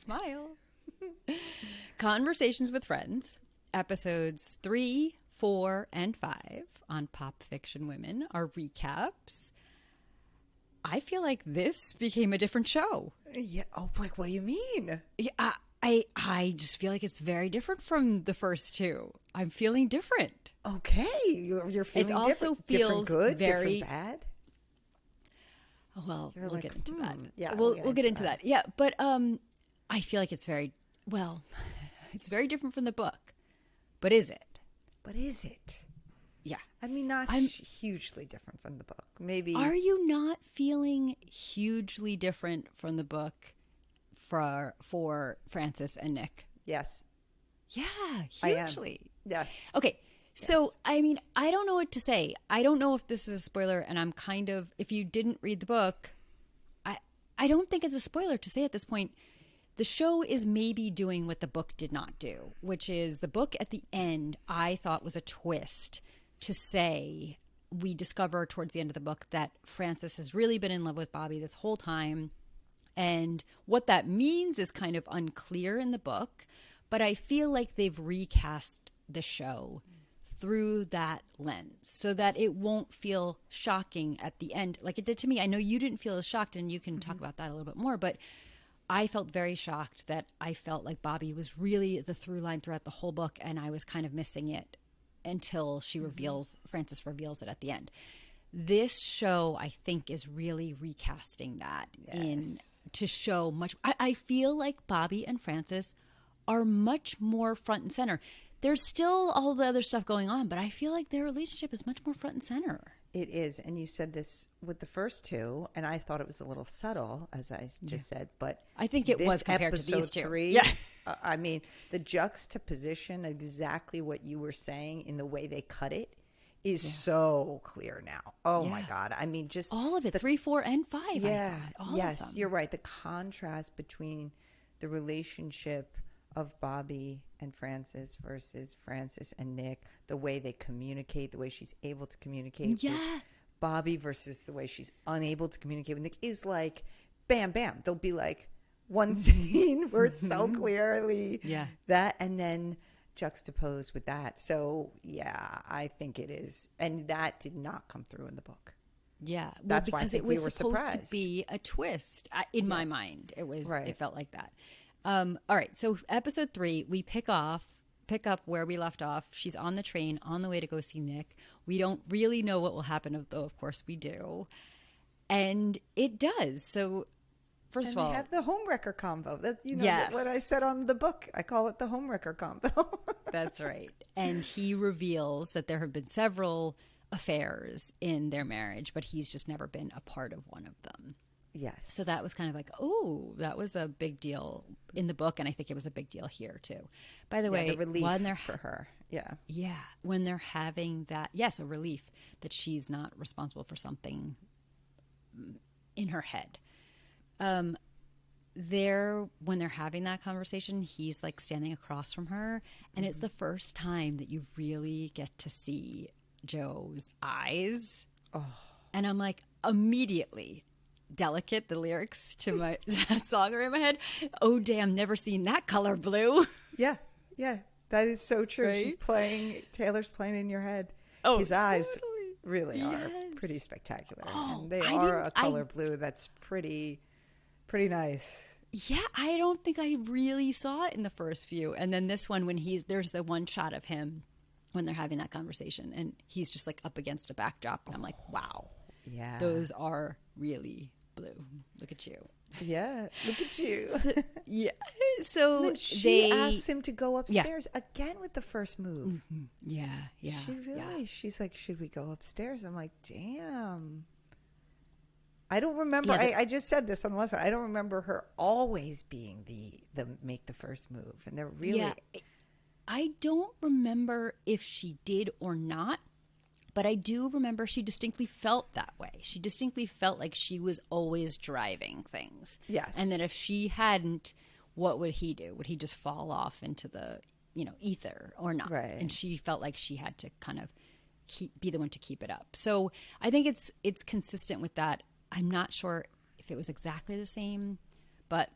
Smile. Conversations with Friends, episodes 3, 4, and 5 on Pop Fiction Women are recaps. I feel like this became a different show. Yeah. Oh, like, what do you mean? Yeah, I just feel like it's very different from the first two. I'm feeling different. Okay, you're feeling it also different. feels different good, very different bad. Oh, well, You're we'll like, get into that. Yeah, we'll get into that. Yeah, but I feel like it's very it's very different from the book. But is it? But is it? Yeah. I mean, not hugely different from the book. Maybe. Are you not feeling hugely different from the book for Francis and Nick? Yes. Yeah, I am. hugely. Yes. Okay. So, Yes. I mean, I don't know what to say. I don't know if this is a spoiler, and I'm kind of, if you didn't read the book, I don't think it's a spoiler to say at this point. The show is maybe doing what the book did not do, which is the book at the end, I thought was a twist to say, we discover towards the end of the book that Francis has really been in love with Bobby this whole time. And what that means is kind of unclear in the book, but I feel like they've recast the show through that lens so that it won't feel shocking at the end like it did to me. I know you didn't feel as shocked, and you can talk about that a little bit more, but I felt very shocked that I felt like Bobby was really the through line throughout the whole book, and I was kind of missing it until Francis reveals it at the end. This show, I think, is really recasting that to show much. I feel like Bobby and Francis are much more front and center. There's still all the other stuff going on, but I feel like their relationship is much more front and center. It is. And you said this with the first two, and I thought it was a little subtle, as I just said, but I think it was compared to these two. 3, yeah. I mean, the juxtaposition, exactly what you were saying in the way they cut it, is so clear now. Oh my God. I mean, just all of it, 3, 4, and 5. Yeah. All yes, of them. You're right. The contrast between the relationship of Bobby and Francis versus Francis and Nick, the way they communicate, the way she's able to communicate with Bobby versus the way she's unable to communicate with Nick is like, bam, bam. There'll be like one scene where it's so clearly that, and then juxtaposed with that. So yeah, I think it is. And that did not come through in the book. Yeah, well, that's because why I think it was we were supposed surprised. to be a twist in my mind. It was. Right. It felt like that. All right, so episode 3, we pick up where we left off. She's on the train on the way to go see Nick. We don't really know what will happen, though. Of course, we do, and it does. So, first of all, we have the homewrecker combo. That, yes. What I said on the book, I call it the homewrecker combo. That's right. And he reveals that there have been several affairs in their marriage, but he's just never been a part of one of them. Yes. So that was kind of like, oh, that was a big deal in the book, and I think it was a big deal here too. By the way, the relief when they're for her. Yeah. Yeah, when they're having that, a relief that she's not responsible for something in her head. When they're having that conversation, he's like standing across from her, and it's the first time that you really get to see Joe's eyes. Oh. And I'm like, immediately, Delicate, the lyrics to my that song are in my head. Oh, damn, never seen that color blue. Yeah, that is so true. Right? Taylor's playing in your head. Oh, his eyes totally. really are pretty spectacular. Oh, and they are a color blue that's pretty nice. Yeah, I don't think I really saw it in the first few. And then this one, when there's the one shot of him when they're having that conversation, and he's just like up against a backdrop, and I'm like, wow, yeah, those are really blue. Look at you. Yeah, look at you. So she asks him to go upstairs again with the first move. Mm-hmm. Yeah. She's like, should we go upstairs? I'm like, damn. I don't remember. I just said this on the last one. I don't remember her always being the make the first move, and they're really. Yeah, I don't remember if she did or not. But I do remember she distinctly felt that way. She distinctly felt like she was always driving things. Yes. And that if she hadn't, what would he do? Would he just fall off into the, ether or not? Right. And she felt like she had to kind of be the one to keep it up. So I think it's consistent with that. I'm not sure if it was exactly the same, but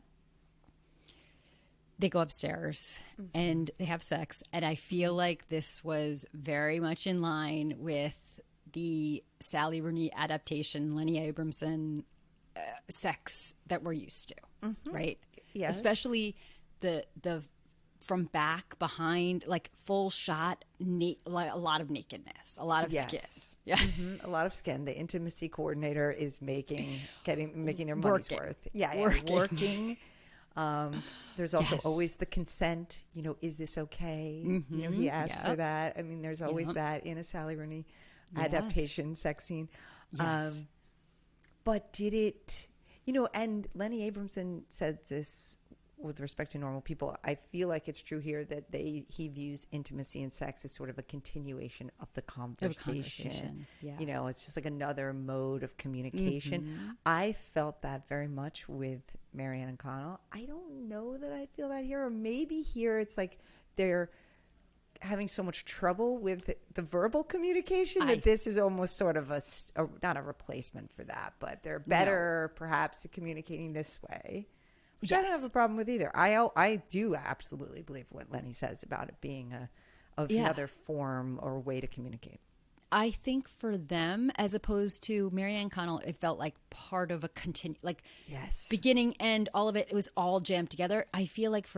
they go upstairs and they have sex. And I feel like this was very much in line with the Sally Rooney adaptation, Lenny Abramson sex that we're used to, right? Yes. Especially the from back, behind, like full shot, like a lot of nakedness, a lot of skin. Yeah, a lot of skin. The intimacy coordinator is making their money's worth. Yeah, working. There's also always the consent. You know, is this okay? You know, he asks her that. I mean, there's always that in a Sally Rooney adaptation sex scene. Yes. But did it? You know, and Lenny Abramson said this with respect to normal people. I feel like it's true here that he views intimacy and sex as sort of a continuation of the conversation. Yeah. You know, it's just like another mode of communication. I felt that very much with Marianne and Connell. I don't know that I feel that here, or maybe here it's like they're having so much trouble with the verbal communication that this is almost sort of not a replacement for that, but they're better perhaps at communicating this way. Which I don't have a problem with either. I do absolutely believe what Lenny says about it being another form or way to communicate. I think for them, as opposed to Marianne Connell, it felt like part of a beginning, end, all of it. It was all jammed together. I feel like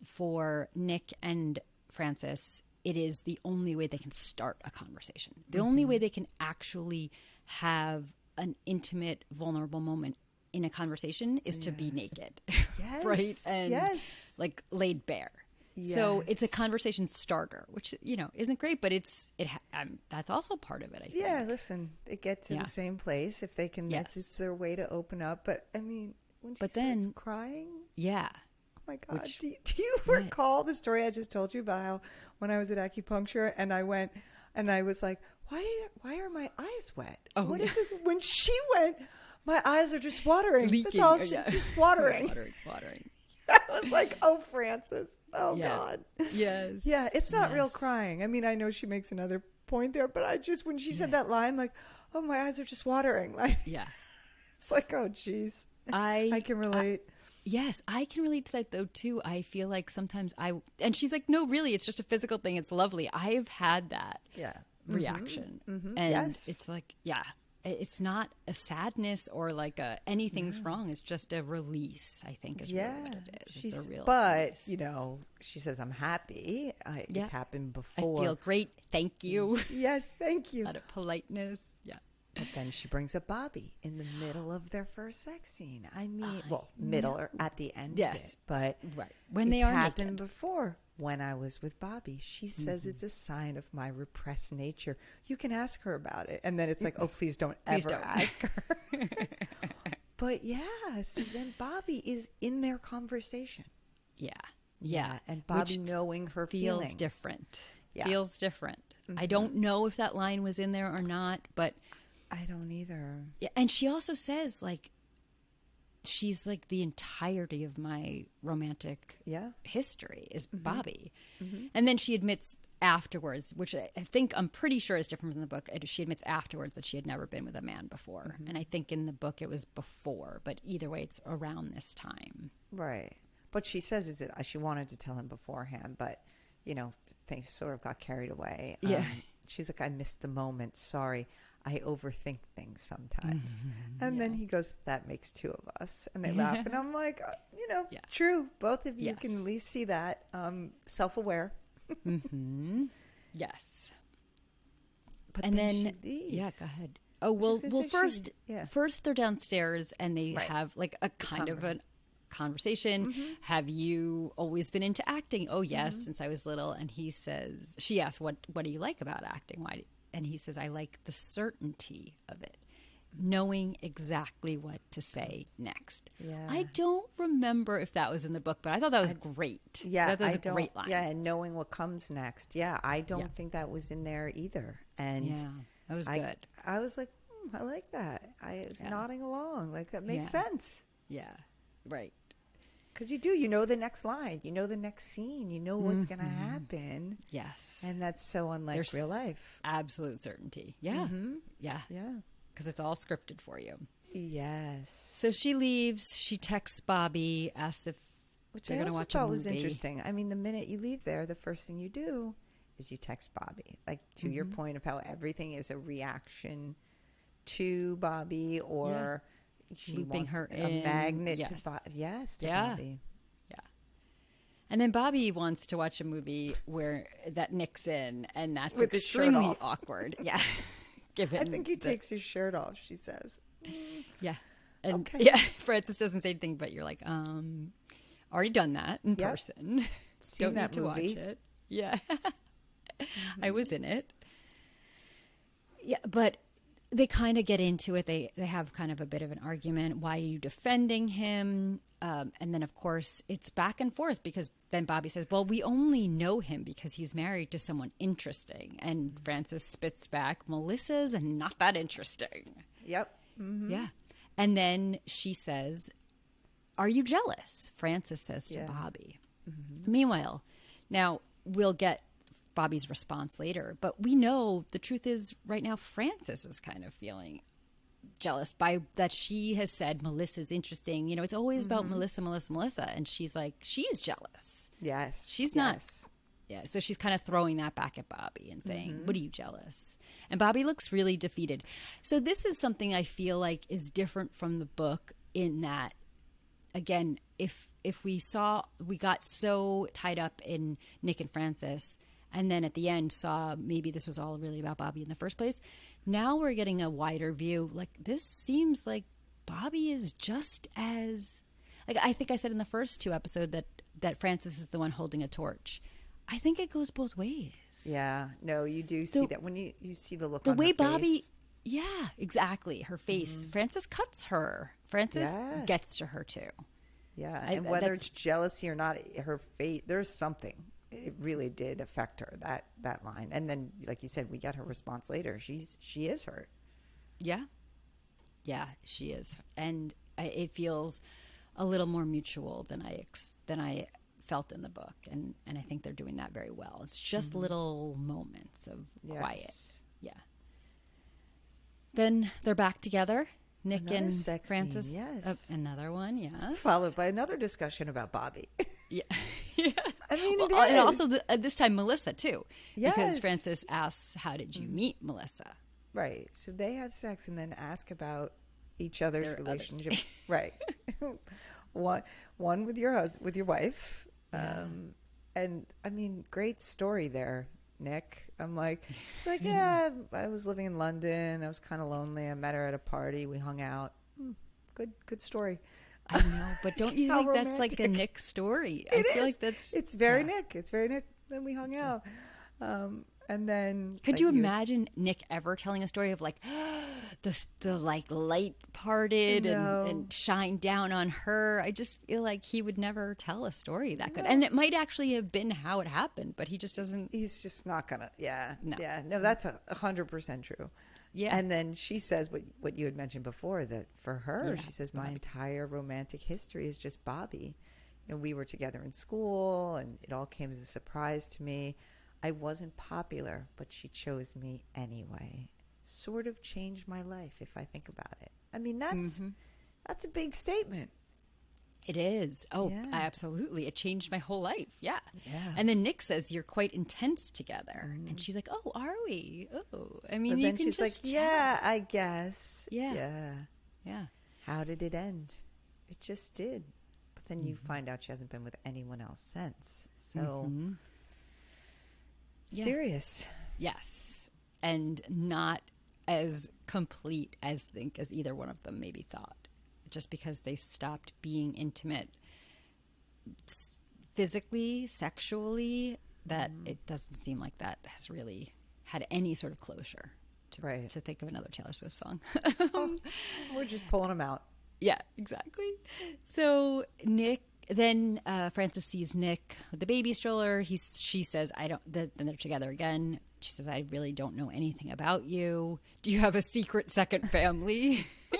for Nick and Frances, it is the only way they can start a conversation. The only way they can actually have an intimate, vulnerable moment in a conversation is to be naked, right? And like laid bare. So it's a conversation starter, which, you know, isn't great, but that's also part of it, I think. Yeah, listen, they get to the same place if they can. It's their way to open up. But I mean, when she starts crying, oh my God, do you recall the story I just told you about how when I was at acupuncture and I went and I was like, why are my eyes wet? What is this? When she went, my eyes are just watering. Leaking. That's all. She's just watering. watering. I was like, oh, Frances. Oh, God. Yes. Yeah, it's not real crying. I mean, I know she makes another point there, but when she said that line, like, oh, my eyes are just watering. Like, it's like, oh, geez. I can relate. Yes, I can relate to that, though, too. I feel like sometimes and she's like, no, really, it's just a physical thing. It's lovely. I've had that reaction. And it's like, it's not a sadness or like anything's wrong. It's just a release, I think, is really what it is. It's a real release. You know, she says, I'm happy. It's happened before. I feel great. Thank you. Yes, thank you. Out of politeness. Yeah. But then she brings up Bobby in the middle of their first sex scene. I mean, middle or at the end of it. But when they are happened naked. before. When I was with Bobby, she says it's a sign of my repressed nature. You can ask her about it. And then it's like, oh, please don't ask her. But so then Bobby is in their conversation. Yeah. And Bobby knowing her feelings. Feels different. I don't know if that line was in there or not, but I don't either. Yeah, and she also says, like, she's like the entirety of my romantic history is Bobby. And then she admits afterwards, which I'm pretty sure is different from the book. She admits afterwards that she had never been with a man before. And I think in the book it was before, but either way, it's around this time. Right. But she says she wanted to tell him beforehand, but, you know, things sort of got carried away. She's like, I missed the moment. Sorry. I overthink things sometimes. And then he goes, that makes two of us. And they laugh. And I'm like, true. Both of you can at least see that. Self-aware. Yes. But and then she leaves. Yeah, go ahead. Oh, well, first they're downstairs and they have like a kind of a conversation. Have you always been into acting? Oh, yes, since I was little. And she asks, what do you like about acting? And he says, I like the certainty of it, knowing exactly what to say next. I don't remember if that was in the book, but I thought that was great. That was a great line. Yeah, and knowing what comes next. Yeah, I don't think that was in there either. And that was good. I was like, I like that. I was nodding along. Like, that makes sense. Yeah, right. Because you know the next line, you know the next scene, you know what's going to happen. Yes. And that's so unlike real life. Absolute certainty. Yeah. Yeah. Because it's all scripted for you. Yes. So she leaves. She texts Bobby, asks if Which They're I going to also watch a thought was movie. interesting. I mean, the minute you leave there, the first thing you do is you text Bobby. Like, to your point of how everything is a reaction to Bobby, or she Looping wants her a in. magnet Yes. to Bobby. Yes, to Yeah. Bobby. Yeah. And then Bobby wants to watch a movie where that Nick's in, and that's With his shirt extremely off. awkward. Yeah. Given I think he takes his shirt off, she says. Yeah. And Okay. yeah, Francis doesn't say anything, but you're like, already done that in Yep. person. Seen Don't that need to movie. watch it. Yeah. I was in it. Yeah, but they kind of get into it. They have kind of a bit of an argument. Why are you defending him? And then, of course, it's back and forth because then Bobby says, well, we only know him because he's married to someone interesting. And Francis spits back, Melissa's not that interesting. Yep. Mm-hmm. Yeah. And then she says, are you jealous? Francis says to Bobby. Mm-hmm. Meanwhile, now we'll get Bobby's response later, but we know the truth is right now Francis is kind of feeling jealous by that she has said Melissa's interesting. You know, it's always about Melissa. And she's like, she's jealous. Yes. She's not. Yeah, so she's kind of throwing that back at Bobby and saying, what are you jealous? And Bobby looks really defeated. So this is something I feel like is different from the book in that, again, if we got so tied up in Nick and Francis and then at the end saw maybe this was all really about Bobby in the first place, now we're getting a wider view. Like, this seems like Bobby is just as, like, I think I said in the first 2 episodes that Francis is the one holding a torch. I think it goes both ways. Yeah. No, you do see that when you see the look The on way her Bobby, face. yeah, exactly. Her face. Francis cuts her. Francis gets to her too. Yeah. And whether it's jealousy or not, her face, there's something. It really did affect her, that line. And then, like you said, we got her response later. She is hurt. Yeah. Yeah, she is. And it feels a little more mutual than I felt in the book, and I think they're doing that very well. It's just little moments of quiet. Yeah. Then they're back together, Nick Another and sex Francis. scene, yes. Another one, yeah. Followed by another discussion about Bobby. Yeah. Yes. I mean, well, it is. and also this time Melissa too, because Yes. Francis asks, "How did you meet Melissa?" Right. So they have sex and then ask about each other's Their relationship. Right. one with your wife. And I mean, great story there, Nick. I'm like, it's like, yeah, I was living in London. I was kind of lonely. I met her at a party. We hung out. Good story. I know, but don't you How think that's like a romantic. Nick story? It I feel is. like that's It's very Nick. It's very Nick. Then we hung out. And then Could you imagine Nick ever telling a story of like the like light parted No. and shined down on her? I just feel like he would never tell a story that good. And it might actually have been how it happened, but he just doesn't. He's just not gonna. Yeah. No. Yeah. No, that's 100% true. Yeah. And then she says what you had mentioned before, that for her, Yeah, she says, my Bobby. entire romantic history is just Bobby. You know, we were together in school and it all came as a surprise to me. I wasn't popular, but she chose me anyway. Sort of changed my life if I think about it. I mean, that's a big statement. It is. Oh, Yeah. absolutely. It changed my whole life. Yeah. Yeah. And then Nick says, you're quite intense together. And she's like, oh, are we? Oh, I mean, But you then can she's like, just tell. yeah, I guess. Yeah. Yeah. Yeah. How did it end? It just did. But then you find out she hasn't been with anyone else since. So Yeah. serious. Yes. And not as complete as either one of them maybe thought. Just because they stopped being intimate physically, sexually, that it doesn't seem like that has really had any sort of closure. To think of another Taylor Swift song. We're just pulling them out. Yeah, exactly. So then Frances sees Nick with the baby stroller. She says, then they're together again. She says, I really don't know anything about you. Do you have a secret second family? I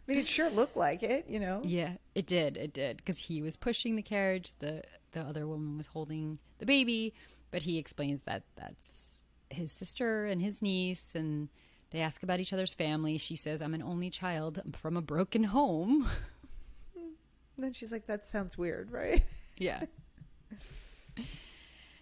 mean, it sure looked like it, you know? Yeah, it did. Because he was pushing the carriage. The other woman was holding the baby. But he explains that that's his sister and his niece, and they ask about each other's family. She says, I'm an only child from a broken home. And then she's like, that sounds weird, right? Yeah.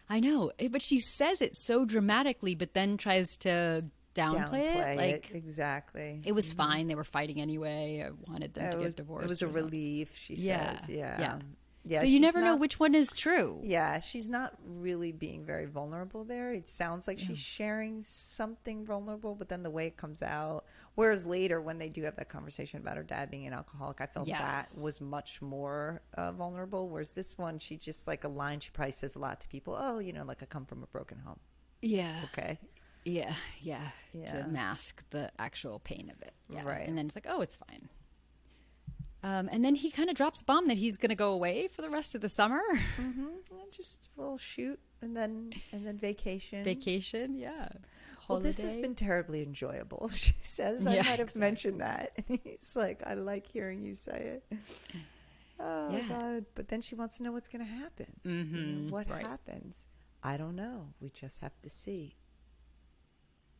I know, but she says it so dramatically, but then tries to downplay it. Like, exactly. it was fine. They were fighting anyway. I wanted them to get divorced. It was a relief, she says. Yeah. So you never know which one is true. Yeah, she's not really being very vulnerable there. It sounds like she's sharing something vulnerable, but then the way it comes out. Whereas later, when they do have that conversation about her dad being an alcoholic, I felt that was much more vulnerable. Whereas this one, she just like a line she probably says a lot to people. Oh, like I come from a broken home. Yeah. Okay. Yeah. To mask the actual pain of it. Yeah. Right. And then it's like, oh, it's fine. And then he kind of drops bomb that he's going to go away for the rest of the summer. Mm-hmm. Just a little shoot and then vacation. Vacation, yeah. Holiday. Well, this has been terribly enjoyable, she says. I might have mentioned that. And he's like, I like hearing you say it. Oh, God. But then she wants to know what's going to happen. Mm-hmm. What happens? I don't know. We just have to see.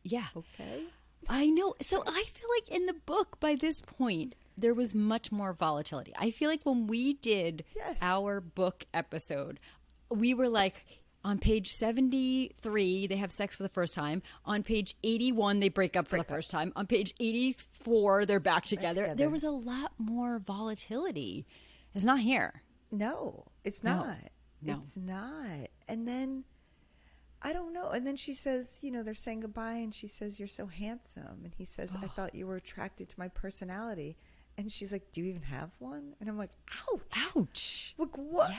Yeah. Okay. I know. So I feel like in the book, by this point, there was much more volatility. I feel like when we did our book episode, we were like, on page 73, they have sex for the first time. On page 81, they break up for the first time. On page 84, they're back together. There was a lot more volatility. It's not here. No, it's not. No. It's not. And then, I don't know. And then she says, they're saying goodbye, and she says, you're so handsome. And he says, I thought you were attracted to my personality. And she's like, do you even have one? And I'm like, ouch. Look, what?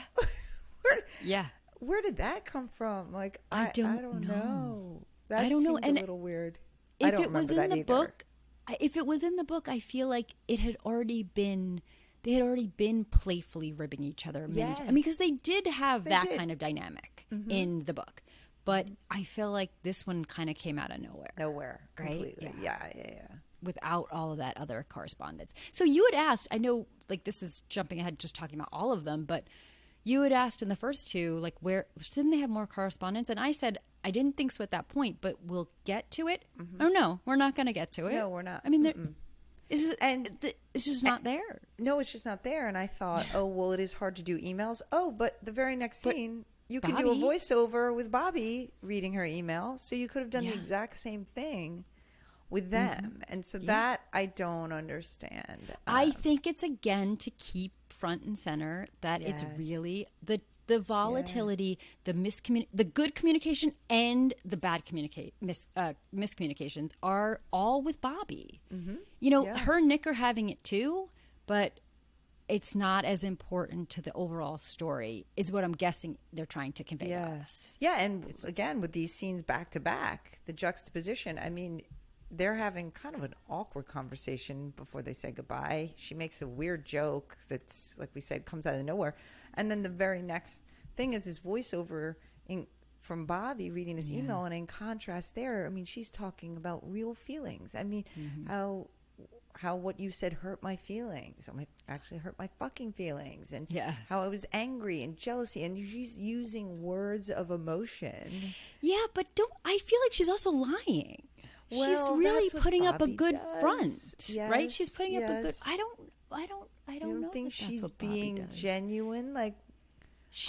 Yeah. Where did that come from? Like, I don't know. That I don't know. And a little weird. If it was in the book, I feel like it had already been, they had already been playfully ribbing each other. Yes. I mean, because they did have that kind of dynamic in the book. But I feel like this one kind of came out of nowhere. Completely. Right? Yeah. Without all of that other correspondence. So you had asked, I know, like, this is jumping ahead, just talking about all of them, but you had asked in the first two, like, where didn't they have more correspondence? And I said, I didn't think so at that point, but we'll get to it. Mm-hmm. Oh, no, we're not going to get to it. No, we're not. I mean, it's just not there. No, it's just not there. And I thought, oh, well, it is hard to do emails. Oh, but the very next scene, you can do a voiceover with Bobby reading her email. So you could have done the exact same thing with them. And so that I don't understand. I think it's, again, to keep front and center that it's really the volatility, the good communication and the bad miscommunications are all with Bobby. Mm-hmm. Her and Nick are having it too, but it's not as important to the overall story, is what I'm guessing they're trying to convey to us. Yeah, and again, with these scenes back to back, the juxtaposition, I mean, they're having kind of an awkward conversation before they say goodbye. She makes a weird joke that's, like we said, comes out of nowhere. And then the very next thing is this voiceover from Bobby reading this email. And in contrast there, I mean, she's talking about real feelings. I mean, how what you said hurt my feelings. It actually hurt my fucking feelings. And how I was angry and jealousy. And she's using words of emotion. Yeah, but I feel like she's also lying. Well, she's really putting up a good front, right? She's putting up a good. I don't know. Think she's being genuine? Like,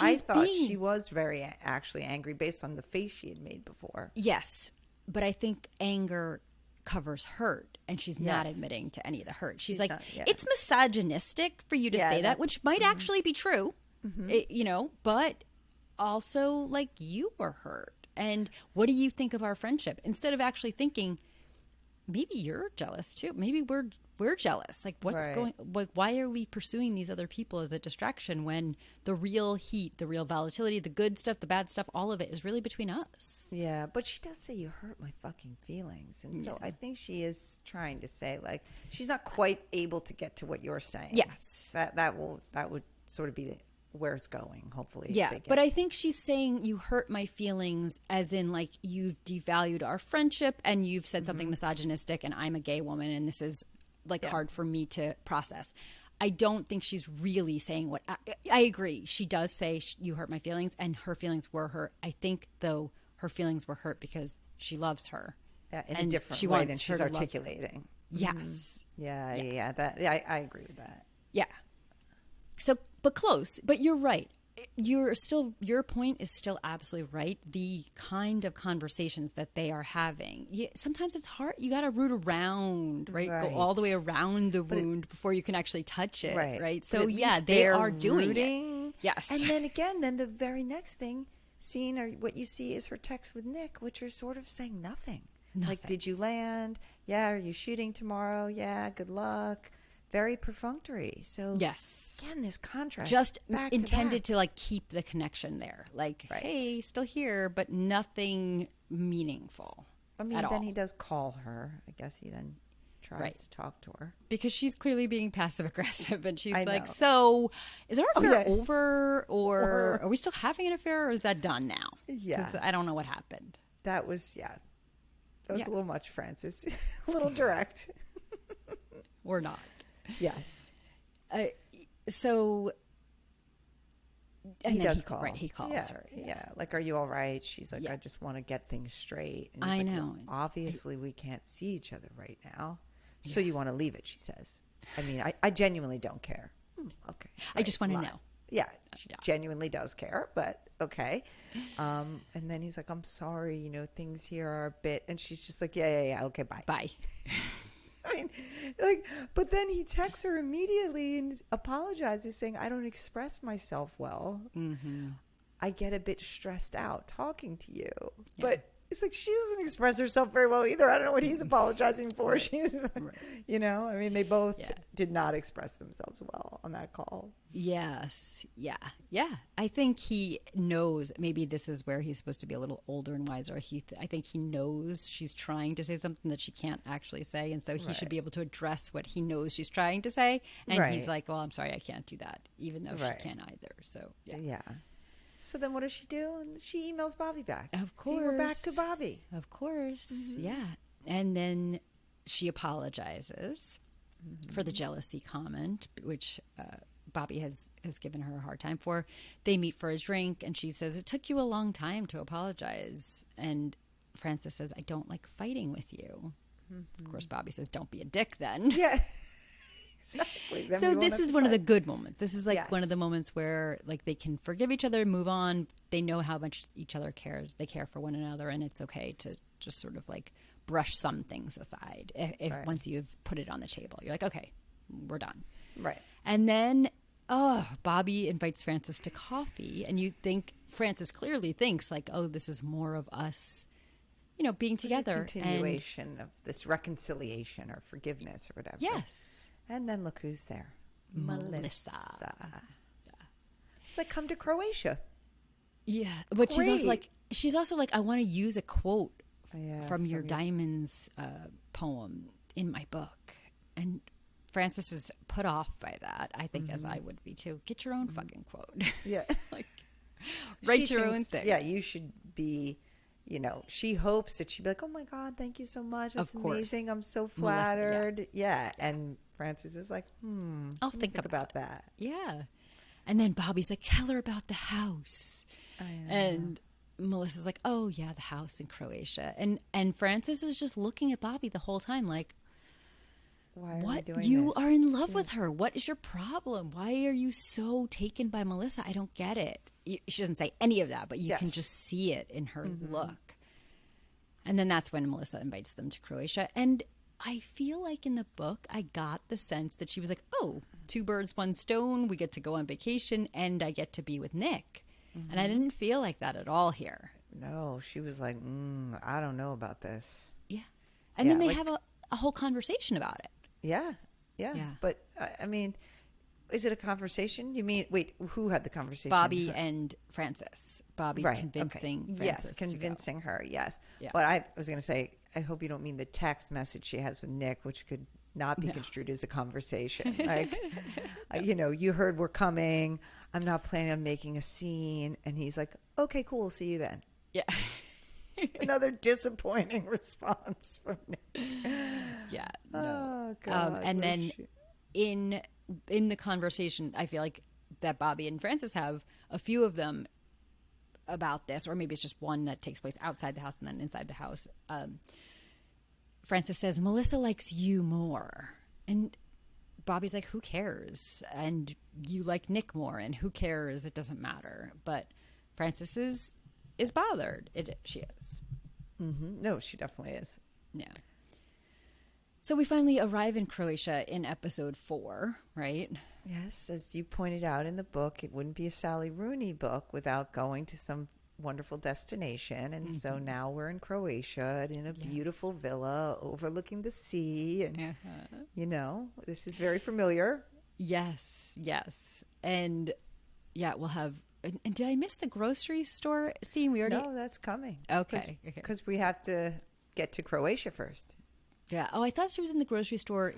I thought she was very actually angry based on the face she had made before. Yes, but I think anger covers hurt, and she's not admitting to any of the hurt. She's like, it's misogynistic for you to say that, which might actually be true, but also, like, you were hurt. And what do you think of our friendship? Instead of actually thinking, maybe you're jealous too. Maybe we're jealous. Like, what's going? Like, why are we pursuing these other people as a distraction when the real heat, the real volatility, the good stuff, the bad stuff, all of it is really between us? Yeah, but she does say you hurt my fucking feelings, and so I think she is trying to say, like, she's not quite able to get to what you're saying. Yes, that would sort of be where it's going, hopefully. Yeah, but I think she's saying you hurt my feelings as in, like, you've devalued our friendship and you've said something misogynistic and I'm a gay woman and this is, like, hard for me to process. I don't think she's really saying what I agree. She does say you hurt my feelings and her feelings were hurt. I think, though, her feelings were hurt because she loves her. Yeah, in a different way than she's articulating. Yes. Yeah. I agree with that. Yeah. So, but close. But you're right. Your point is still absolutely right. The kind of conversations that they are having, sometimes it's hard. You got to root around, right? Go all the way around the wound before you can actually touch it, right? So yeah, they are doing it. Yes. And then again, the very next thing seen, or what you see, is her text with Nick, which are sort of saying nothing. Like, did you land? Yeah. Are you shooting tomorrow? Yeah. Good luck. Very perfunctory. So yes, again, this contrast just back intended to like keep the connection there. Like, hey, still here, but nothing meaningful. I mean, at then all. He does call her. I guess he then tries to talk to her because she's clearly being passive aggressive, and she's like, know. "So, is our affair over, or are we still having an affair, or is that done now?" Yeah, because I don't know what happened. That was a little much, Francis. A little direct, or not. Yes. So and he does call. Right, he calls her. Yeah. Like, are you all right? She's like, I just want to get things straight. And he's I like, know. Well, obviously, we can't see each other right now. So you want to leave it, she says. I mean, I genuinely don't care. Okay. Right. I just want to know. Yeah, she genuinely does care, but okay. And then he's like, I'm sorry, things here are a bit. And she's just like, yeah, okay, bye. Bye. I mean, but then he texts her immediately and apologizes, saying, I don't express myself well. Mm-hmm. I get a bit stressed out talking to you. Yeah. But it's like, she doesn't express herself very well either. I don't know what he's apologizing for. She's, I mean, they both did not express themselves well on that call. Yes. Yeah. I think he knows maybe this is where he's supposed to be a little older and wiser. I think he knows she's trying to say something that she can't actually say. And so he should be able to address what he knows she's trying to say. And he's like, well, I'm sorry, I can't do that, even though she can't either. So, yeah. So then what does she do? She emails Bobby back. Of course. See, we're back to Bobby. Of course. Mm-hmm. Yeah. And then she apologizes for the jealousy comment, which Bobby has given her a hard time for. They meet for a drink, and she says, it took you a long time to apologize. And Francis says, I don't like fighting with you. Mm-hmm. Of course, Bobby says, don't be a dick then. Yeah. Exactly. So this is one of the good moments. This is like one of the moments where like they can forgive each other, move on. They know how much each other cares. They care for one another, and it's okay to just sort of like brush some things aside. If once you've put it on the table, you're like, okay, we're done. Right. And then, Bobby invites Francis to coffee, and you think Francis clearly thinks like, oh, this is more of us, being together. A continuation of this reconciliation or forgiveness or whatever. Yes. And then look who's there. Melissa. Yeah. It's like, come to Croatia. Yeah. But she's also like, I want to use a quote from your Diamonds poem in my book. And Francis is put off by that, I think, as I would be too. Get your own fucking quote. Yeah. Like, write your own thing. Yeah, you should be... she hopes that she'd be like, oh my God, thank you so much. That's amazing. I'm so flattered. Melissa, yeah. And Francis is like, I'll think about that. Yeah. And then Bobby's like, tell her about the house. I know. And Melissa's like, oh yeah, the house in Croatia. And Francis is just looking at Bobby the whole time like, why are we doing you this? Are in love with her. What is your problem? Why are you so taken by Melissa? I don't get it. She doesn't say any of that, but you can just see it in her look. And then that's when Melissa invites them to Croatia. And I feel like in the book, I got the sense that she was like, oh, 2 birds, 1 stone. We get to go on vacation and I get to be with Nick. And I didn't feel like that at all here. No, she was like, I don't know about this. Yeah. And then they have a whole conversation about it. Yeah. But, I mean... Is it a conversation? You mean, wait, who had the conversation? Bobby and Francis. Bobby convincing Francis. Yes, convincing her, yes. Yeah. But I was going to say, I hope you don't mean the text message she has with Nick, which could not be construed as a conversation. Like, you heard we're coming. I'm not planning on making a scene. And he's like, okay, cool. We'll see you then. Yeah. Another disappointing response from Nick. Yeah. No. Oh, God. And then in the conversation, I feel like that Bobby and Francis have, a few of them about this, or maybe it's just one that takes place outside the house and then inside the house. Francis says, Melissa likes you more. And Bobby's like, who cares? And you like Nick more, and who cares? It doesn't matter. But Frances is bothered. She is. Mm-hmm. No, she definitely is. Yeah. So we finally arrive in Croatia in episode 4, right? Yes, as you pointed out in the book, it wouldn't be a Sally Rooney book without going to some wonderful destination. And so now we're in Croatia in a beautiful villa overlooking the sea. And, you know, this is very familiar. Yes, yes. And yeah, we'll have... And did I miss the grocery store scene? No, that's coming. Okay. Because we have to get to Croatia first. Yeah. Oh, I thought she was in the grocery store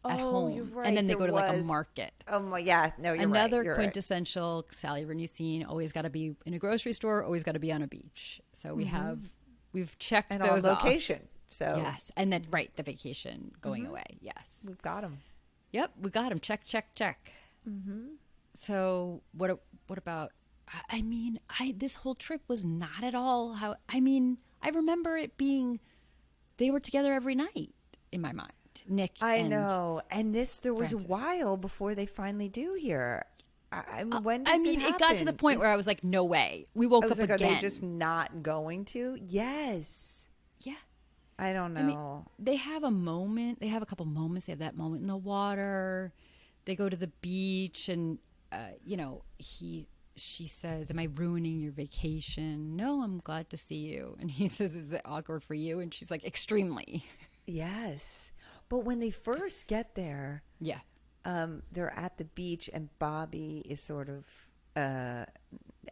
at home. You're right. And then they go to like a market. Oh, yeah. No, you're right. Another quintessential Sally Rooney scene. Always got to be in a grocery store. Always got to be on a beach. So we've checked and those on location. Off. So yes, and then the vacation going away. Yes, we've got them. Yep, we got them. Check. So what about? I mean, this whole trip was not at all how. I mean, I remember it being they were together every night in my mind. Nick, I know, and there was Frances. a while before they finally do here. When I does mean, it it got to the point where I was like, no way. We woke up like, again. Are they just not going to? Yes. Yeah. I don't know. I mean, they have a moment. They have a couple moments. They have that moment in the water. They go to the beach, and she says, "Am I ruining your vacation?" "No, I'm glad to see you." And he says, "Is it awkward for you?" And she's like, "Extremely." Yes, but when they first get there, yeah, they're at the beach, and Bobby is sort of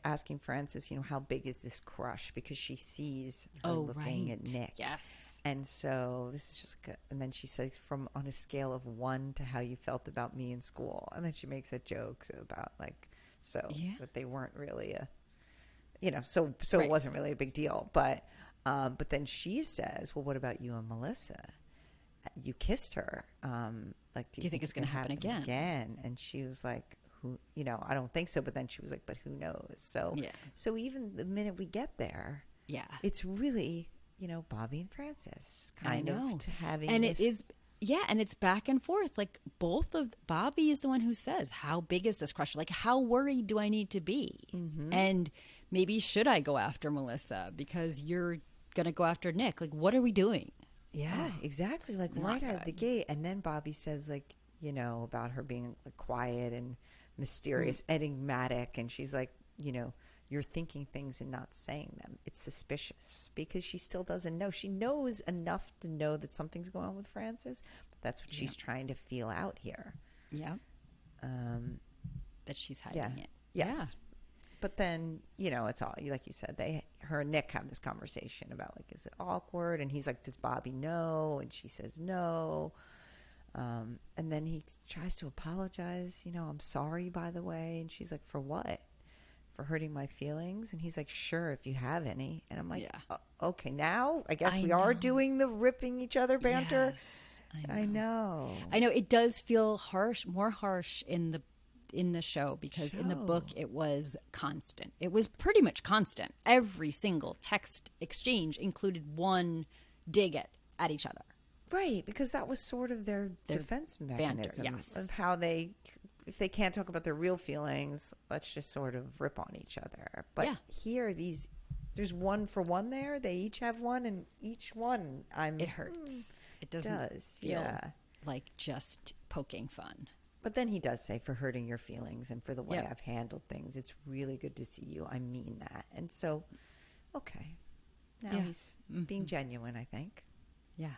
asking Frances, how big is this crush? Because she sees her looking at Nick. Yes. And so this is just and then she says, from on a scale of 1 to how you felt about me in school. And then she makes a joke about that they weren't really so it wasn't really a big deal. But then she says, well, what about you and Melissa? You kissed her. Do you think it's going to happen again? And she was like, I don't think so. But then she was like, but who knows? So even the minute we get there, it's really, Bobby and Frances kind of having and this. It is, and it's back and forth. Like Bobby is the one who says, how big is this crush? Like, how worried do I need to be? Mm-hmm. And maybe should I go after Melissa because you're going to go after Nick? Like, what are we doing? Yeah, exactly. Like right out of the gate. And then Bobby says, about her being quiet and mysterious, enigmatic, and she's like, you're thinking things and not saying them. It's suspicious because she still doesn't know. She knows enough to know that something's going on with Frances, but that's what she's trying to feel out here. Yeah. That she's hiding it. Yes. Yeah. But then, it's all, like you said, her and Nick have this conversation about is it awkward? And he's like, does Bobby know? And she says no. And then he tries to apologize. I'm sorry, by the way. And she's like, for what? For hurting my feelings? And he's like, sure, if you have any. And I'm like, okay, now I guess we are doing the ripping each other banter. Yes, I know. It does feel more harsh in the show because in the book it was constant. It was pretty much constant. Every single text exchange included one dig at each other. Right, because that was sort of their defense mechanism banter, of how if they can't talk about their real feelings, let's just sort of rip on each other. But here, there's one for one there. They each have one, and each one, it hurts. It doesn't feel like just poking fun. But then he does say, for hurting your feelings and for the way I've handled things, it's really good to see you. I mean that. And so, okay. Now he's being genuine, I think. Yeah.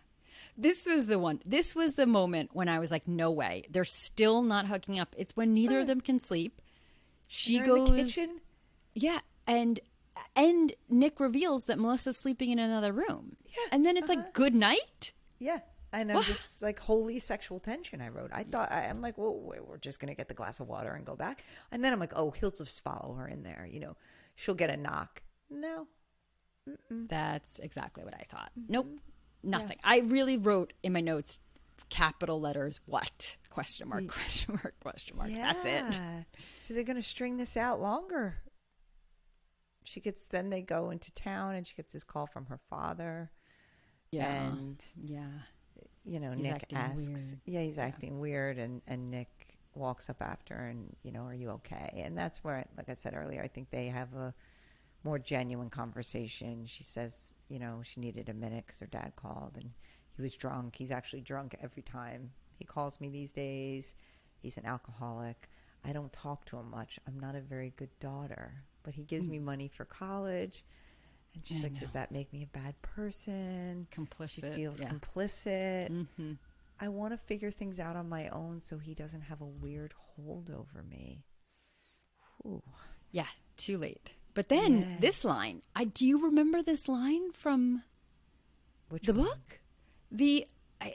This was the moment when I was like, no way. They're still not hooking up. It's when neither of them can sleep. She goes in the kitchen. Yeah. And Nick reveals that Melissa's sleeping in another room. Yeah. And then it's like, good night. Yeah. And I'm just like, holy sexual tension, I wrote. I'm like, whoa, we're just going to get the glass of water and go back. And then I'm like, oh, he'll just follow her in there. She'll get a knock. No. Mm-mm. That's exactly what I thought. Nope. Nothing. Yeah. I really wrote in my notes, capital letters, what? Question mark, question mark, question mark. Yeah. That's it. So they're going to string this out longer. Then they go into town and she gets this call from her father. Yeah. And He's Nick acting asks, weird. he's acting weird, and Nick walks up after and, are you okay? And that's where, like I said earlier, I think they have a more genuine conversation. She says, she needed a minute because her dad called and he was drunk. He's actually drunk every time he calls me these days. He's an alcoholic. I don't talk to him much. I'm not a very good daughter, but he gives me money for college. And she's like, does that make me a bad person? Complicit. She feels complicit. Mm-hmm. I want to figure things out on my own so he doesn't have a weird hold over me. Whew. Yeah, too late. But then this line, do you remember this line from the book?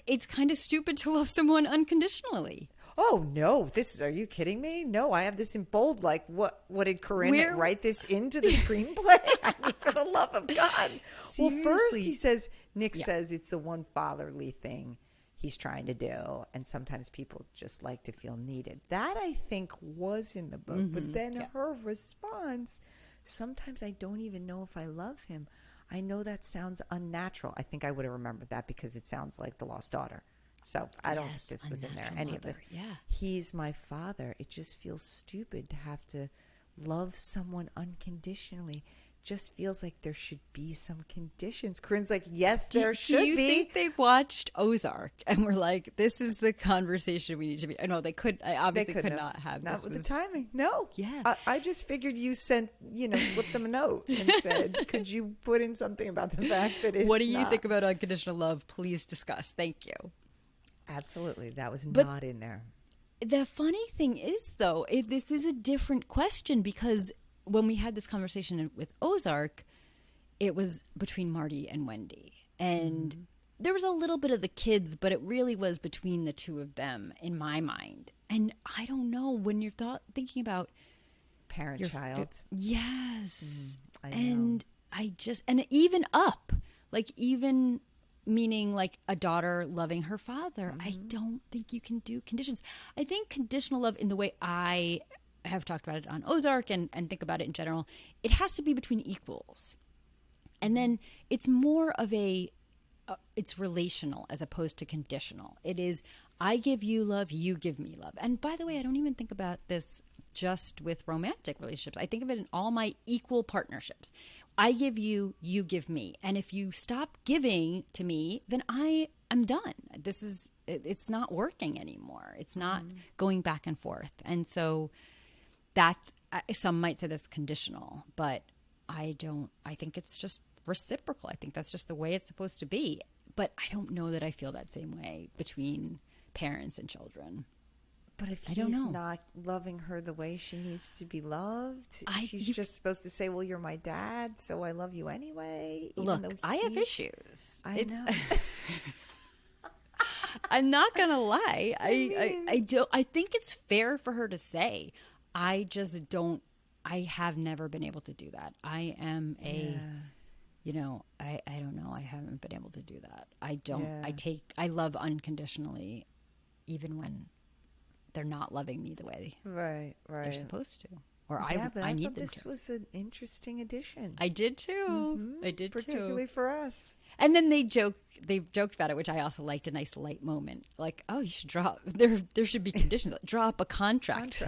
It's kind of stupid to love someone unconditionally. Oh, no. Are you kidding me? No, I have this in bold. Like, what did Corinne write this into the screenplay? I mean, for the love of God. Seriously. Well, first Nick says it's the one fatherly thing he's trying to do. And sometimes people just like to feel needed. That, I think, was in the book. Mm-hmm. But then her response, sometimes I don't even know if I love him. I know that sounds unnatural. I think I would have remembered that because it sounds like The Lost Daughter. So I don't think this was in there, any of this. Yeah. He's my father. It just feels stupid to have to love someone unconditionally. Just feels like there should be some conditions. Corinne's like, yes, there should be. Do you think they watched Ozark and were like, this is the conversation we need to be? I know they could. I obviously could not have. Not with the timing. No. Yeah. I just figured you sent, slipped them a note and said, could you put in something about the fact that it's What do you think about unconditional love? Please discuss. Thank you. Absolutely. That was not in there. The funny thing is, though, this is a different question because when we had this conversation with Ozark, it was between Marty and Wendy. And there was a little bit of the kids, but it really was between the two of them in my mind. And I don't know, when you're thinking about parent-child. Yes. I know. And and even up, like even meaning like a daughter loving her father. I don't think you can do conditions. I think conditional love, in the way I have talked about it on Ozark and think about it in general, it has to be between equals. And then it's more of it's relational as opposed to conditional. It is, I give you love, you give me love. And by the way, I don't even think about this just with romantic relationships. I think of it in all my equal partnerships. I give you, you give me. And if you stop giving to me, then I am done. It's not working anymore. It's not going back and forth. And so some might say that's conditional, but I think it's just reciprocal. I think that's just the way it's supposed to be. But I don't know that I feel that same way between parents and children. But if he's not loving her the way she needs to be loved, she's just supposed to say, well, you're my dad, so I love you anyway. Look, I have issues. I know. I'm not going to lie. I think it's fair for her to say, I just don't, I have never been able to do that. I am I don't know. I haven't been able to do that. I love unconditionally, even when they're not loving me the way they're supposed to. Or I need them to. This was an interesting addition. I did too. I did particularly for us. And then they joked about it, which I also liked, a nice light moment. Like, oh, you should there should be conditions. Draw up a contract.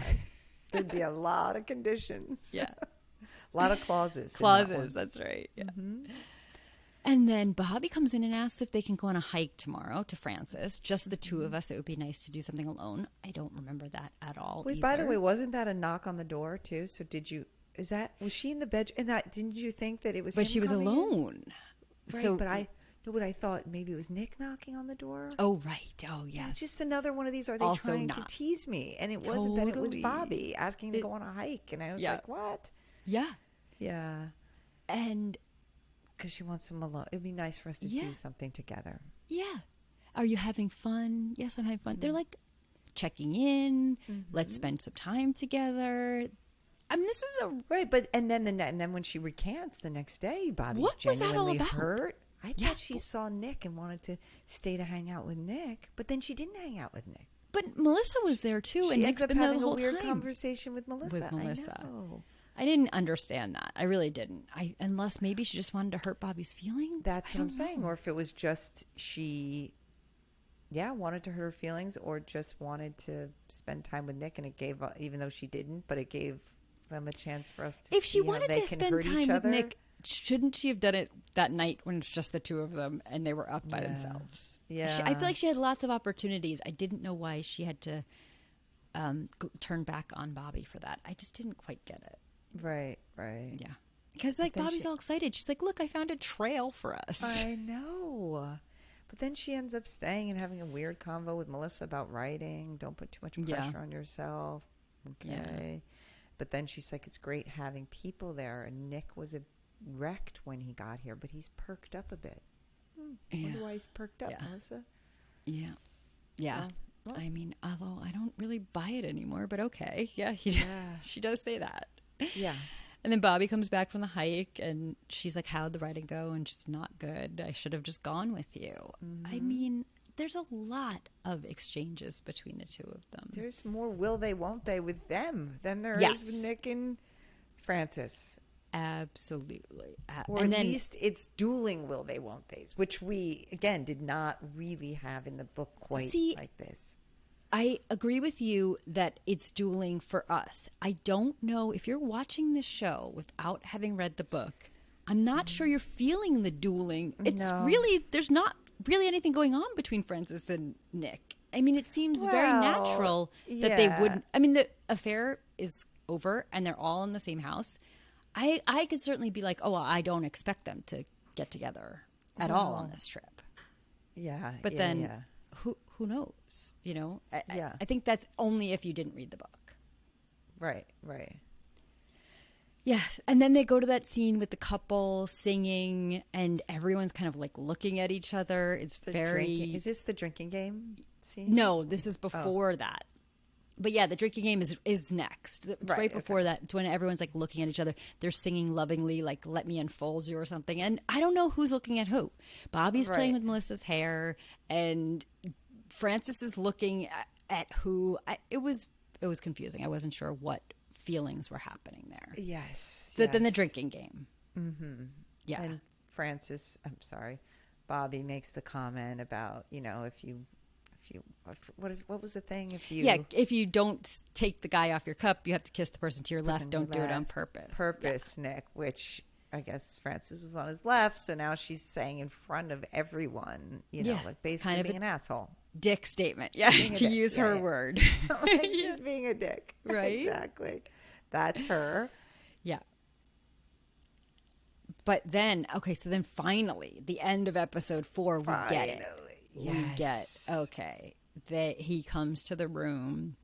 There'd be a lot of conditions. Yeah. A lot of clauses. That's right. Yeah. Mm-hmm. And then Bobby comes in and asks if they can go on a hike tomorrow to Francis. Just the two of us. It would be nice to do something alone. I don't remember that at all. Wait, by the way, wasn't that a knock on the door too? So was she in the bed? And didn't you think that it was? But she was alone. Right, so, but I thought maybe it was Nick knocking on the door. Oh, right. Oh, yeah. Just another one of these. Are they also trying to tease me? And it wasn't that. It was Bobby asking to go on a hike, and I was like, what? Yeah. Yeah. And because she wants him alone. It'd be nice for us to do something together. Yeah. Are you having fun? Yes, I'm having fun. They're like checking in. Let's spend some time together. I mean, this is right. But and then when she recants the next day, Bobby's genuinely hurt. I thought she saw Nick and wanted to stay to hang out with Nick, but then she didn't hang out with Nick. But Melissa was there too, and Nick's been there the whole time. She ends up having a weird conversation with Melissa. I know. I didn't understand that. I really didn't. Unless maybe she just wanted to hurt Bobby's feelings. That's what I'm saying. Or if it was just she wanted to hurt her feelings or just wanted to spend time with Nick, and it gave, even though she didn't, but it gave them a chance for us to If she see how wanted they to can spend hurt time each with other. Nick, shouldn't she have done it that night when it's just the two of them and they were up by themselves? Yeah. I feel like she had lots of opportunities. I didn't know why she had to turn back on Bobby for that. I just didn't quite get it. Right. Yeah. Because like Bobby's all excited. She's like, look, I found a trail for us. I know. But then she ends up staying and having a weird convo with Melissa about writing. Don't put too much pressure on yourself. Okay. Yeah. But then she's like, it's great having people there. And Nick was wrecked when he got here, but he's perked up a bit. I wonder why he's perked up, Melissa. Yeah. Yeah. Well. I mean, although I don't really buy it anymore, but okay. Yeah. She does say that. Yeah. And then Bobby comes back from the hike and she's like, how'd the writing go? And she's not good. I should have just gone with you. I mean, there's a lot of exchanges between the two of them. There's more will they, won't they with them than there is with Nick and Francis. Absolutely. Or at least it's dueling will they, won't theys, which we, again, did not really have in the book quite like this. I agree with you that it's dueling for us. I don't know if you're watching this show without having read the book. I'm not sure you're feeling the dueling. It's really, there's not really anything going on between Francis and Nick. I mean, it seems very natural that they wouldn't. I mean, the affair is over and they're all in the same house. I could certainly be like, oh, well, I don't expect them to get together at all on this trip. Yeah. But then who knows? You know, I think that's only if you didn't read the book. Right. Yeah. And then they go to that scene with the couple singing and everyone's kind of like looking at each other. It's Is this the drinking game scene? No, this is before that. But yeah, the drinking game is next. It's right before that. It's when everyone's like looking at each other. They're singing lovingly, like "Let Me Unfold You" or something. And I don't know who's looking at who. Bobby's playing with Melissa's hair, and Francis is looking at who. It was confusing. I wasn't sure what feelings were happening there. Yes. Then the drinking game. Mm-hmm. Yeah. And Bobby makes the comment about, what was the thing? If you don't take the guy off your cup, you have to kiss the person to your left. Don't do it on purpose. Nick, which I guess Francis was on his left, so now she's saying in front of everyone, like basically kind of being an asshole. Dick statement, to use her word. Like she's being a dick, right? Exactly. That's her. Yeah. But then, so then finally, the end of episode 4, we get it. Yes. He comes to the room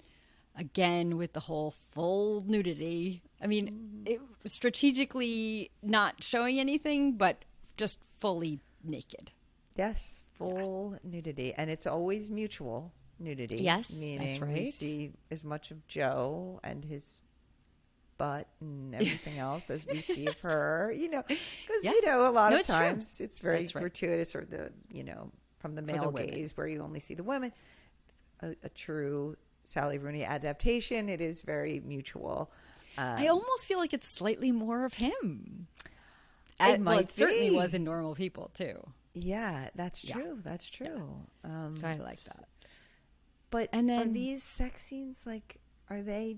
again with the whole full nudity. I mean, it was strategically not showing anything, but just fully naked. Yes, full nudity. And it's always mutual nudity. Yes, meaning that's right. We see as much of Joe and his butt and everything else as we see of her, because, a lot of times it's very gratuitous, or from the male gaze where you only see the women. A true Sally Rooney adaptation, it is very mutual. I almost feel like it's slightly more of him. It certainly was in Normal People too. Yeah, that's true. Yeah. That's true. Yeah. So I like that. But are these sex scenes Are they?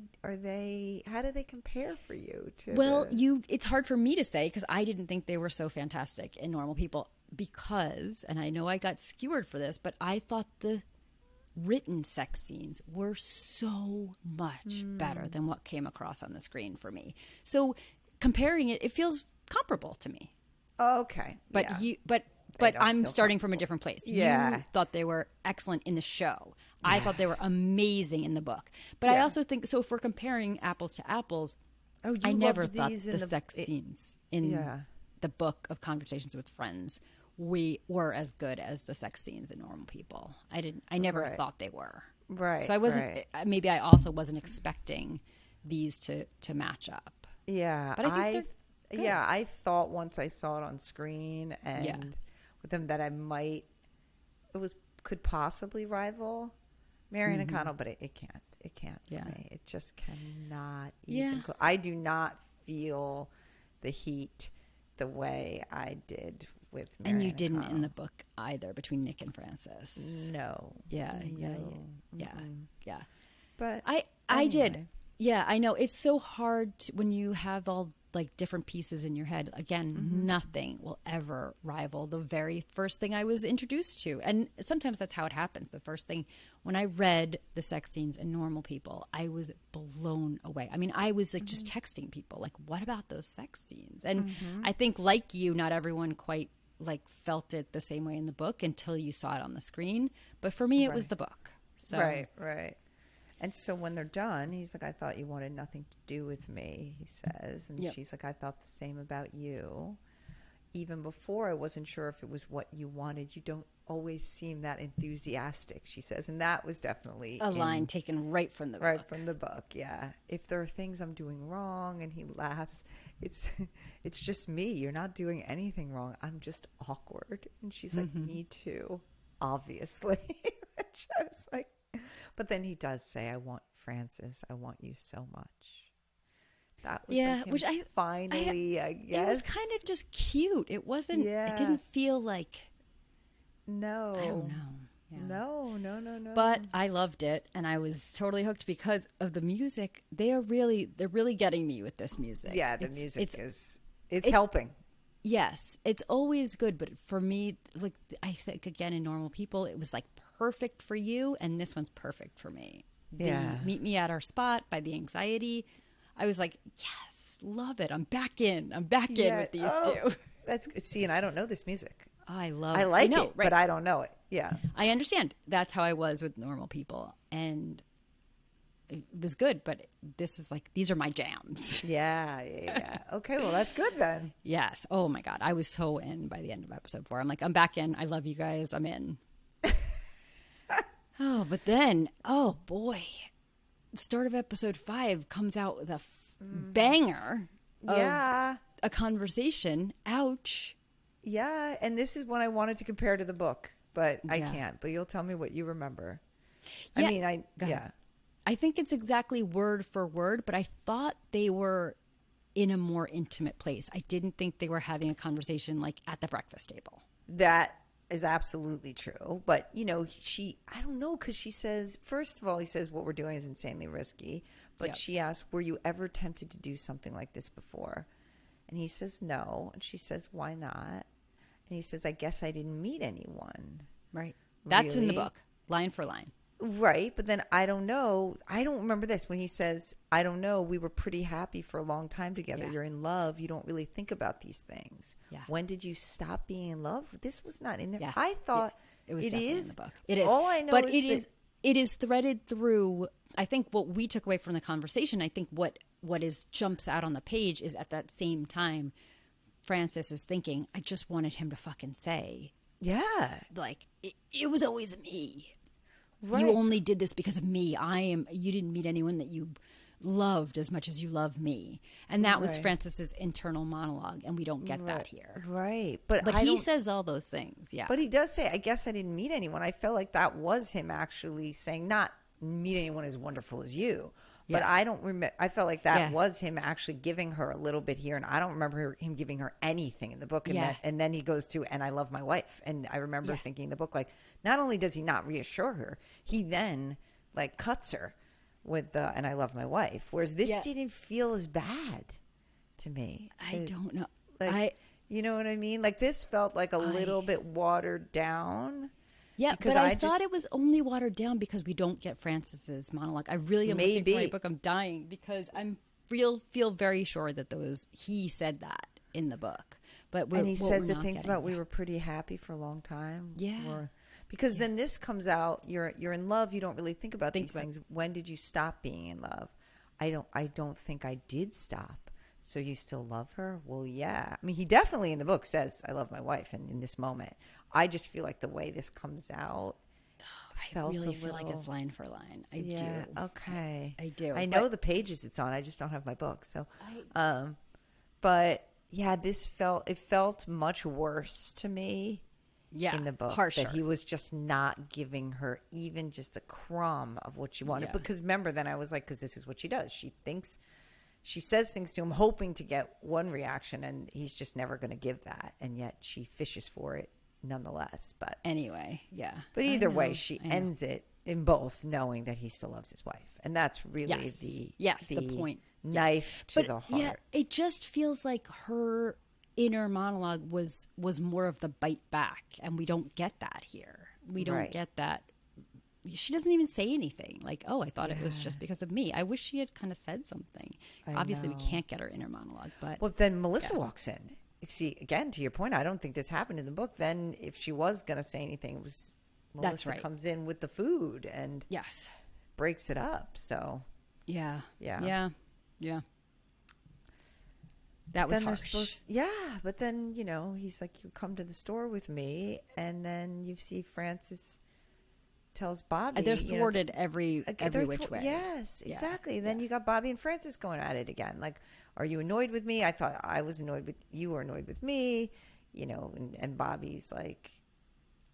How do they compare for you? It's hard for me to say because I didn't think they were so fantastic in Normal People because, and I know I got skewered for this, but I thought the written sex scenes were so much better than what came across on the screen for me. So comparing it feels comparable to me. Okay, but but I'm starting from a different place. Yeah. You thought they were excellent in the show. Yeah. I thought they were amazing in the book. But I also think, so if we're comparing apples to apples, I never thought the sex scenes in the book of Conversations with Friends were as good as the sex scenes in Normal People. I never thought they were. Right. So I wasn't, maybe I also wasn't expecting these to match up. Yeah. But I think I thought once I saw it on screen and with them that could possibly rival Marion and Connell, but it can't. It can't for me. It just cannot even. I do not feel the heat the way I did with And you Marianne didn't Connell. in the book either, between Nick and Frances. No. Yeah, yeah, No. yeah, yeah. But I did. anyway. Yeah, I know. It's so hard when you have all like different pieces in your head. Again, nothing will ever rival the very first thing I was introduced to. And sometimes that's how it happens. The first thing, when I read the sex scenes in Normal People, I was blown away. I mean, I was like just texting people, like, what about those sex scenes? And I think, like you, not everyone quite like felt it the same way in the book until you saw it on the screen. But for me, it was the book. So. Right. And so when they're done, he's like, I thought you wanted nothing to do with me, he says. And she's like, I thought the same about you. Even before, I wasn't sure if it was what you wanted. You don't always seem that enthusiastic, she says. And that was definitely a line taken right from the book. Right from the book, yeah. If there are things I'm doing wrong, and he laughs, it's just me. You're not doing anything wrong. I'm just awkward. And she's like, me too, obviously. Which I was like, but then he does say, I want Frances. I want you so much. That was like him which finally, I guess. It was kind of just cute. It wasn't, it didn't feel like, no. I don't know. Yeah. No. But I loved it, and I was totally hooked because of the music. They're really getting me with this music. Yeah, the music it's helping. Yes, it's always good, but for me, like I think again in Normal People, it was like perfect for you, and this one's perfect for me. Yeah. Meet Me at Our Spot by The Anxiety. I was like, yes, love it. I'm back in with these two. That's good. See, and I don't know this music. I love I like it, it, but I don't know it. Yeah. I understand. That's how I was with Normal People, and it was good, but this is like, these are my jams. Yeah. Okay, well, that's good then. Yes. Oh my God. I was so in by the end of episode 4. I'm like, I'm back in. I love you guys. I'm in. Oh, but then, oh boy, the start of episode 5 comes out with a banger of a conversation. Ouch. Yeah, and this is one I wanted to compare to the book, but I can't. But you'll tell me what you remember. Yeah. I think it's exactly word for word, but I thought they were in a more intimate place. I didn't think they were having a conversation like at the breakfast table. That is absolutely true. But, I don't know, because she says, first of all, he says, what we're doing is insanely risky. But she asks, were you ever tempted to do something like this before? And he says, no. And she says, why not? And he says, I guess I didn't meet anyone. Right. That's in the book, line for line. Right. But then I don't know. I don't remember this when he says, I don't know. We were pretty happy for a long time together. You're in love. You don't really think about these things. Yeah. When did you stop being in love? This was not in there. Yeah. I thought it was definitely in the book. It is. All I know but it is threaded through. I think what we took away from the conversation, I think what jumps out on the page is at that same time, Frances is thinking, I just wanted him to fucking say. Yeah. Like, it was always me. Right. You only did this because of me. You didn't meet anyone that you loved as much as you love me. And that was Frances's internal monologue, and we don't get that here. Right. But he says all those things, yeah. But he does say, I guess I didn't meet anyone. I felt like that was him actually saying, not meet anyone as wonderful as you. But I don't remember. I felt like that was him actually giving her a little bit here, and I don't remember him giving her anything in the book. And then he goes to, and I love my wife. And I remember thinking in the book, like, not only does he not reassure her, he then like cuts her with and I love my wife. Whereas this didn't feel as bad to me. I don't know. Like, you know what I mean? Like, this felt like a little bit watered down. Yeah, but I thought it was only watered down because we don't get Frances's monologue. I really am looking for my book. I'm dying because feel very sure that he said that in the book. But and he says the things about we were pretty happy for a long time. Yeah. Because then this comes out, you're in love, you don't really think about these things. When did you stop being in love? I don't think I did stop. So you still love her? Well, yeah. I mean, he definitely in the book says, I love my wife, and in this moment. I just feel like the way this comes out, I really feel like it's line for line. I do. Okay. I do. I know the pages it's on. I just don't have my book. So, but yeah, it felt much worse to me. Yeah, in the book, harsher. That he was just not giving her even just a crumb of what she wanted. Because remember, then I was like, because this is what she does. She thinks she says things to him hoping to get one reaction, and he's just never going to give that, and yet she fishes for it nonetheless. But anyway, yeah. But either way, she ends it in both knowing that he still loves his wife, and that's really the point. Knife to the heart. Yeah, it just feels like her inner monologue was more of the bite back, and we don't get that here. We don't get that. She doesn't even say anything like, oh, I thought it was just because of me. I wish she had kind of said something. Obviously, we can't get her inner monologue, but... Well, then Melissa walks in. See, again, to your point, I don't think this happened in the book. Then if she was going to say anything, it was Melissa comes in with the food and breaks it up. So... Yeah. That was harsh. But then, he's like, you come to the store with me, and then you see Frances... tells Bobby they're thwarted every which way. Yes, exactly. Then you got Bobby and Frances going at it again. Like, are you annoyed with me? I thought I was annoyed with you. Were annoyed with me, and Bobby's like,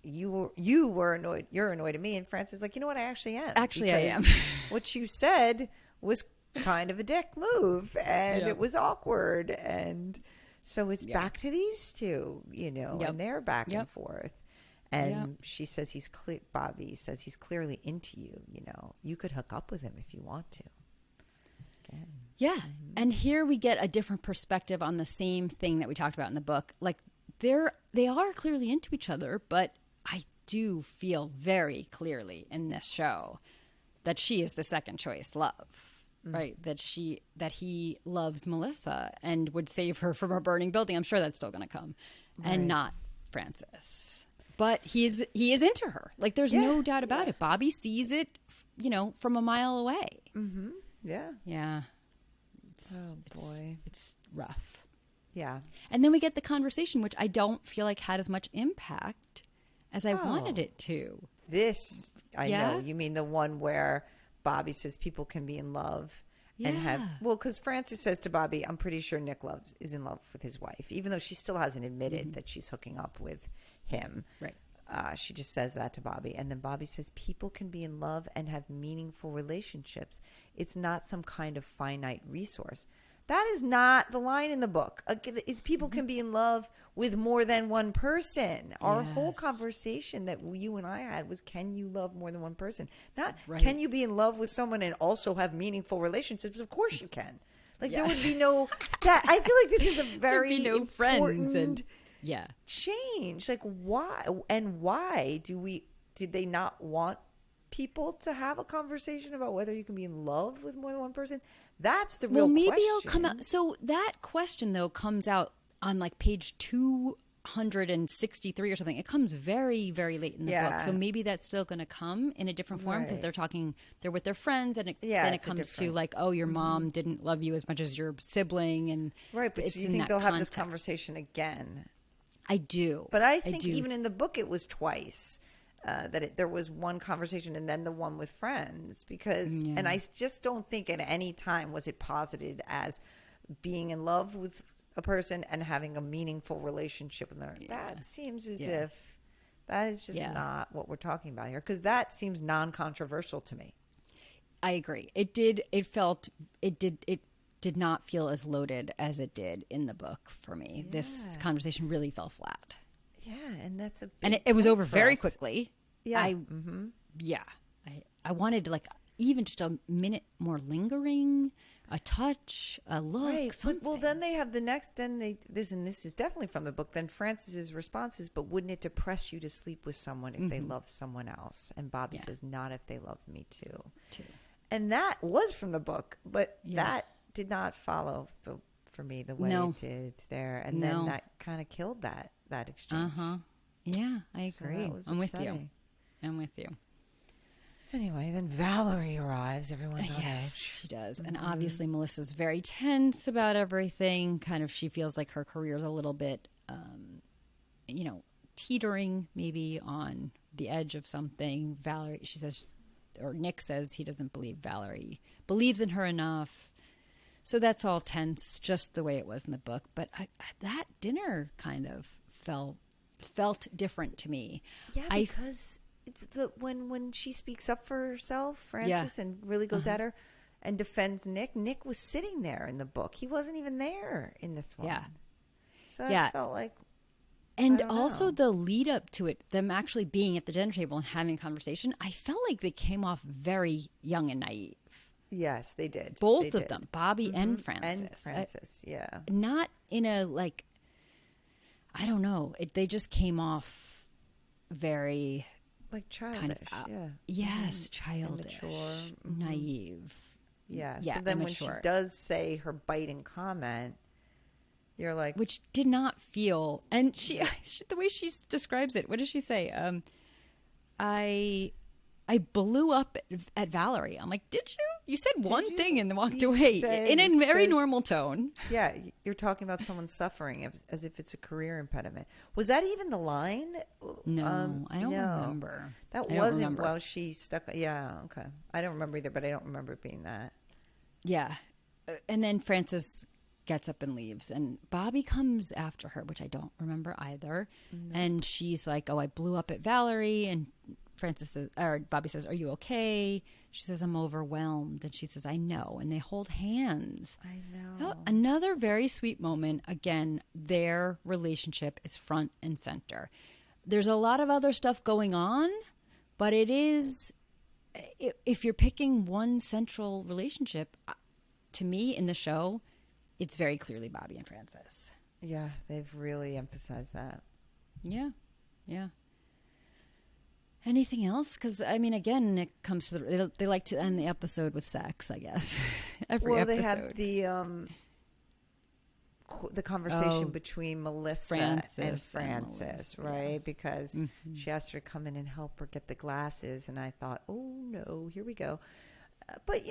you were annoyed. You're annoyed at me. And Frances is like, you know what? I actually am. Actually, I am. What you said was kind of a dick move, and it was awkward, and so it's back to these two, and they're back and forth. And she says Bobby says he's clearly into you. You could hook up with him if you want to. Again. Yeah. Mm-hmm. And here we get a different perspective on the same thing that we talked about in the book. Like they are clearly into each other, but I do feel very clearly in this show that she is the second choice love. Right. That he loves Melissa and would save her from a burning building. I'm sure that's still going to come. Right. And not Frances. But he is into her. Like, there's no doubt about it. Bobby sees it, from a mile away. Mm-hmm. Yeah. Yeah. Boy. It's rough. Yeah. And then we get the conversation, which I don't feel like had as much impact as I wanted it to. This, I know. You mean the one where Bobby says people can be in love and have... Well, because Frances says to Bobby, I'm pretty sure Nick is in love with his wife, even though she still hasn't admitted that she's hooking up with him. Right. She just says that to Bobby. And then Bobby says people can be in love and have meaningful relationships. It's not some kind of finite resource. That is not the line in the book. It's people can be in love with more than one person. Our whole conversation that you and I had was, can you love more than one person? Not can you be in love with someone and also have meaningful relationships? Of course you can. Like there would be no that. I feel like this is a very important friends and change. Like why did they not want people to have a conversation about whether you can be in love with more than one person? That's the real question. Well, maybe it'll come out. So that question though comes out on like page 263 or something. It comes very, very late in the book. So maybe that's still going to come in a different form because they're with their friends, and then it comes to like, oh, your mom didn't love you as much as your sibling, and but so you think they'll have this conversation again? I do, but I think even in the book it was twice. There was one conversation and then the one with friends and I just don't think at any time was it posited as being in love with a person and having a meaningful relationship with them. That seems as if that is just not what we're talking about here, because that seems non-controversial to me. I agree. It did not feel as loaded as it did in the book for me. This conversation really fell flat. Yeah, and that's it was over very quickly. Yeah. I wanted like even just a minute more lingering, a touch, a look, something. Well, then they have this is definitely from the book. Then Frances's response is, but wouldn't it depress you to sleep with someone if they love someone else? And Bobby says, not if they love me too. And that was from the book, but that did not follow for me the way it did there. And then that kind of killed that exchange. Yeah, I agree. I'm with you. Anyway, then Valerie arrives. Everyone's on edge. She does. And obviously Melissa's very tense about everything. Kind of, she feels like her career's a little bit, teetering maybe on the edge of something. Valerie, she says, or Nick says he doesn't believe Valerie believes in her enough. So that's all tense, just the way it was in the book. But that dinner kind of felt different to me. Yeah, because when she speaks up for herself, Frances, and really goes at her, and defends Nick. Nick was sitting there in the book. He wasn't even there in this one. Yeah. So I felt like, and also the lead up to it, them actually being at the dinner table and having a conversation, I felt like they came off very young and naive. Yes, they did. Both of them, Bobby and Francis. And Francis, yeah. Not in a, like, I don't know. They just came off very... Like childish, kind of, yes, childish, immature, naive. Yeah. So then immature. when she does say her biting comment, you're like, which did not feel, and she the way she describes it. What does she say? I blew up at Valerie. I'm like, did you? You said one thing and then walked away in a very normal tone. Yeah, you're talking about someone suffering as if it's a career impediment. Was that even the line? No, I don't remember. That wasn't while she stuck. Yeah, okay. I don't remember either, but I don't remember it being that. Yeah. And then Frances gets up and leaves, and Bobby comes after her, which I don't remember either. Mm-hmm. And she's like, oh, I blew up at Valerie. And Frances says, or Bobby says, are you okay? She says, I'm overwhelmed. And she says, I know. And they hold hands. I know. Another very sweet moment. Again, their relationship is front and center. There's a lot of other stuff going on, but it is, if you're picking one central relationship, to me in the show, it's very clearly Bobby and Frances. Yeah, they've really emphasized that. Yeah, yeah. Anything else? Because, I mean, again, it comes to they like to end the episode with sex, I guess. Every episode. They had the conversation between Melissa and Frances, right? Yes. Because she asked her to come in and help her get the glasses, and I thought, oh, no, here we go. But,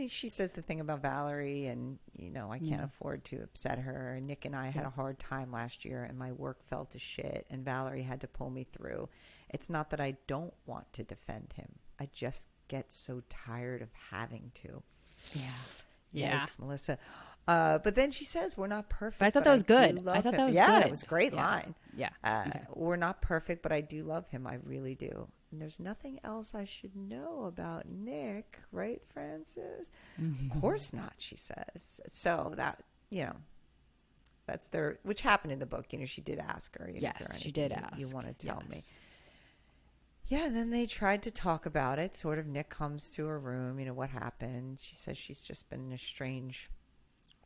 she says the thing about Valerie, and, I can't afford to upset her. And Nick and I had a hard time last year, and my work fell to shit, and Valerie had to pull me through. It's not that I don't want to defend him. I just get so tired of having to. Yeah. Yikes, Melissa. But then she says, we're not perfect. But I thought that was good. I thought that was good. Yeah, it was a great line. Yeah. Okay. We're not perfect, but I do love him. I really do. And there's nothing else I should know about Nick, right, Frances? Mm-hmm. Of course not, she says. So that, that's which happened in the book. She did ask her. Yes, she did ask. You want to tell me? Yeah, and then they tried to talk about it. Sort of Nick comes to her room, what happened. She says she's just been in a strange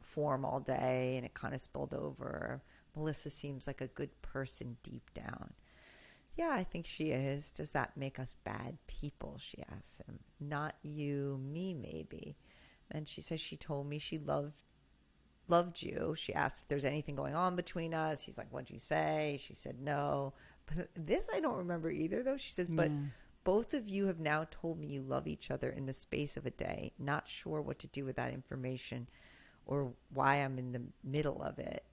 form all day, and it kind of spilled over. Melissa seems like a good person deep down. Yeah, I think she is. Does that make us bad people? She asks him. Not you, me, maybe. And she says she told me she loved you. She asked if there's anything going on between us. He's like, what'd you say? She said no. But this I don't remember either, though. She says, but both of you have now told me you love each other in the space of a day. Not sure what to do with that information or why I'm in the middle of it.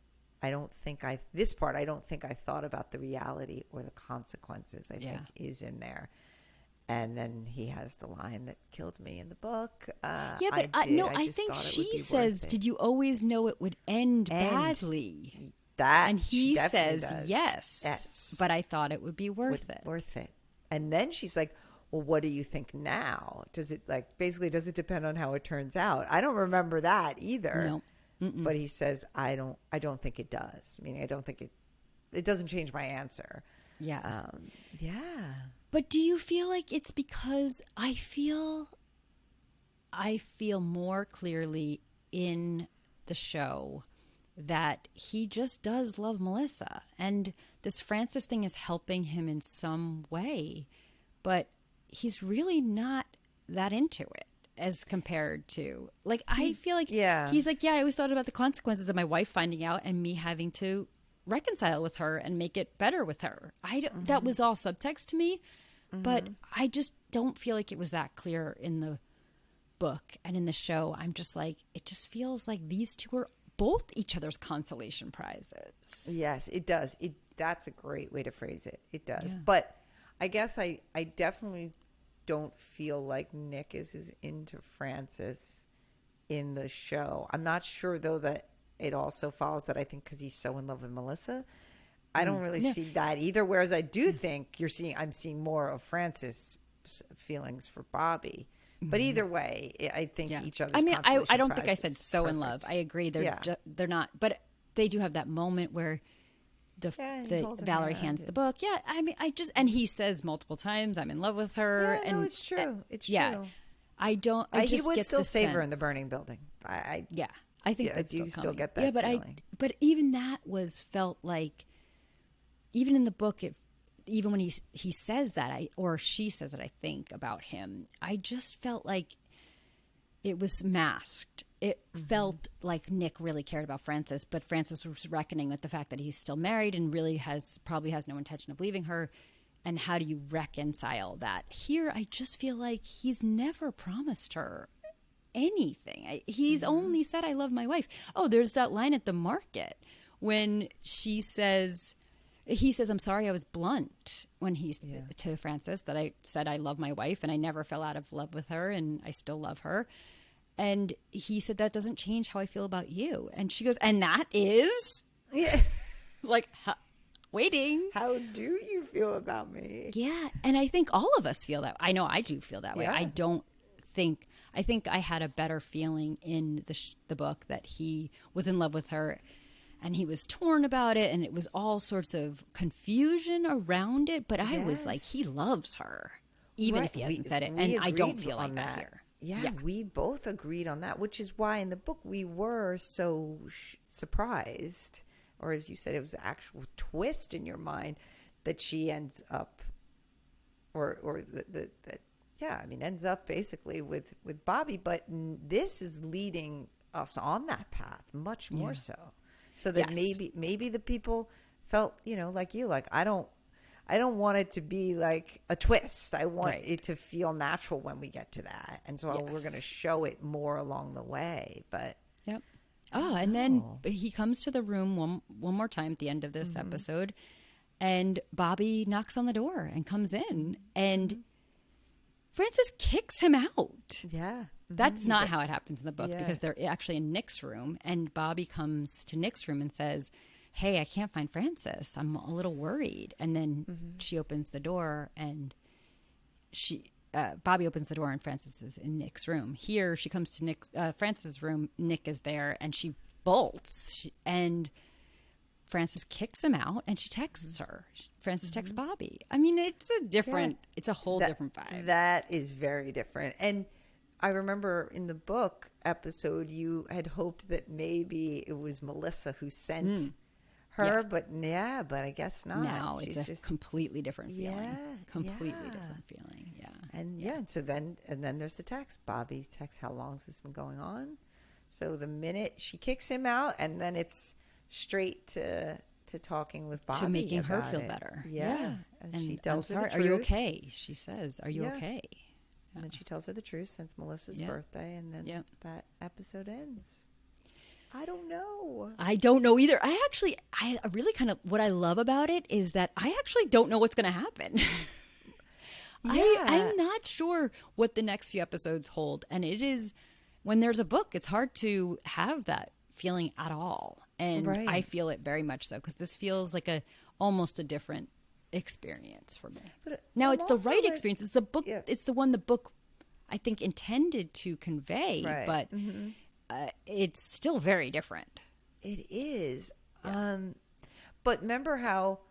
I don't think I thought about the reality or the consequences, I think is in there. And then he has the line that killed me in the book. I think she says, did you always know it would end badly? And he says, yes, but I thought it would be worth it. And then she's like, well, what do you think now? Does it depend on how it turns out? I don't remember that either. No. Mm-mm. But he says, I don't think it does. Meaning I don't think it doesn't change my answer. Yeah. Yeah. But do you feel like it's because I feel more clearly in the show that he just does love Melissa, and this Frances thing is helping him in some way, but he's really not that into it as compared to, like, I feel like he's like, I always thought about the consequences of my wife finding out and me having to reconcile with her and make it better with her. That was all subtext to me, but I just don't feel like it was that clear in the book and in the show. I'm just like, it just feels like these two are both each other's consolation prizes. Yes, it does. That's a great way to phrase it. It does. Yeah. But I guess I definitely don't feel like Nick is as into Frances in the show. I'm not sure, though, that it also follows that I think because he's so in love with Melissa. I don't really see that either. Whereas I do think I'm seeing more of Frances' feelings for Bobby. But either way, I think each other's I mean, I consolation don't think I prize said is so in perfect. love. I agree. They're Yeah. they're not, but they do have that moment where he holds her Valerie hand hands the and- book. Yeah, I mean, and he says multiple times, "I'm in love with her." Yeah, no, and it's true. It's yeah, true. I don't. I He just would get still the save her in the sense- burning building. Yeah, I think I that's do still still coming. get that Yeah, but feeling. but even that was felt like, even in the book, even when he says that, or she says it, I think about him, I just felt like it was masked. It felt like Nick really cared about Frances, but Frances was reckoning with the fact that he's still married and really probably has no intention of leaving her. And how do you reconcile that? Here, I just feel like he's never promised her anything. He's only said, "I love my wife." Oh, there's that line at the market when he says, "I'm sorry, I was blunt," when to Frances, that I said I love my wife and I never fell out of love with her and I still love her. And he said, "That doesn't change how I feel about you." And she goes, "And that is?" Yeah. Like, waiting. How do you feel about me? Yeah. And I think all of us feel that. I know I do feel that way. Yeah. I think I had a better feeling in the book that he was in love with her and he was torn about it. And it was all sorts of confusion around it. But I was like, he loves her, even if he hasn't said it. And I don't feel like that here. Yeah, we both agreed on that, which is why in the book we were so surprised, or as you said, it was an actual twist in your mind that she ends up, ends up basically with Bobby. But this is leading us on that path much more so that maybe the people felt, like you, like I don't want it to be like a twist. I want it to feel natural when we get to that. And so we're going to show it more along the way. But yep. Oh, and then he comes to the room one more time at the end of this episode, and Bobby knocks on the door and comes in, and Frances kicks him out. Yeah. That's not how it happens in the book, because they're actually in Nick's room, and Bobby comes to Nick's room and says, "Hey, I can't find Frances. I'm a little worried." And then she opens the door, and Bobby opens the door, and Frances is in Nick's room. Here, she comes to Frances' room. Nick is there, and she bolts, and Frances kicks him out, and she texts her. Frances texts Bobby. I mean, it's a whole different vibe. That is very different. And I remember in the book episode, you had hoped that maybe it was Melissa who sent her, but I guess not. Now She's it's a completely different feeling. Different feeling. Yeah. And so then there's the text. Bobby texts, "How long has this been going on?" So the minute she kicks him out, and then it's straight to talking with Bobby, to making her feel it. better. Yeah. And she tells "I'm her the sorry, truth. are you okay?" She says, "Are you okay?" And then she tells her the truth since Melissa's birthday, and then that episode ends. I don't know. I don't know either. I really kind of, what I love about it is that I actually don't know what's going to happen. I'm not sure what the next few episodes hold. And it is, when there's a book, it's hard to have that feeling at all. And I feel it very much so, because this feels like almost a different experience for me. But now it's the right experience. It's the book. Yeah. It's the one the book, I think, intended to convey, but it's still very different. It is. Yeah. But remember how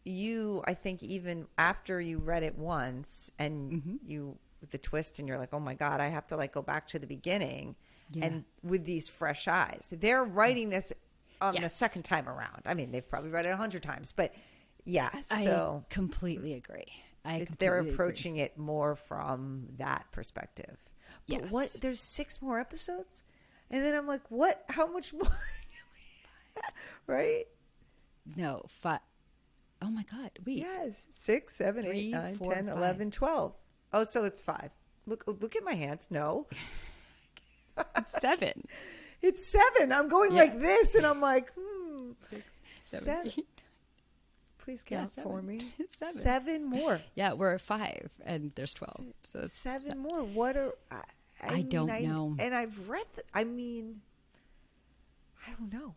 I think even after you read it once and the twist, and you're like, "Oh my God, I have to go back to the beginning," and with these fresh eyes, they're writing this on the second time around. I mean, they've probably read it 100 times, but so I completely agree. They're approaching it more from that perspective. But there's 6 more episodes? And then I'm like, what? How much more? Right? No, 5. Oh my God. Wait. Yes. 6, 7, 8, 9, 10, 11, 12. Oh, so it's 5. Look at my hands. No. It's 7. It's 7. I'm going like this, and I'm like, 6, 7. Please count for me. 7 more. Yeah, we're at 5, and there's 12. So it's 7 more. What are... I don't know. And I've read... I don't know.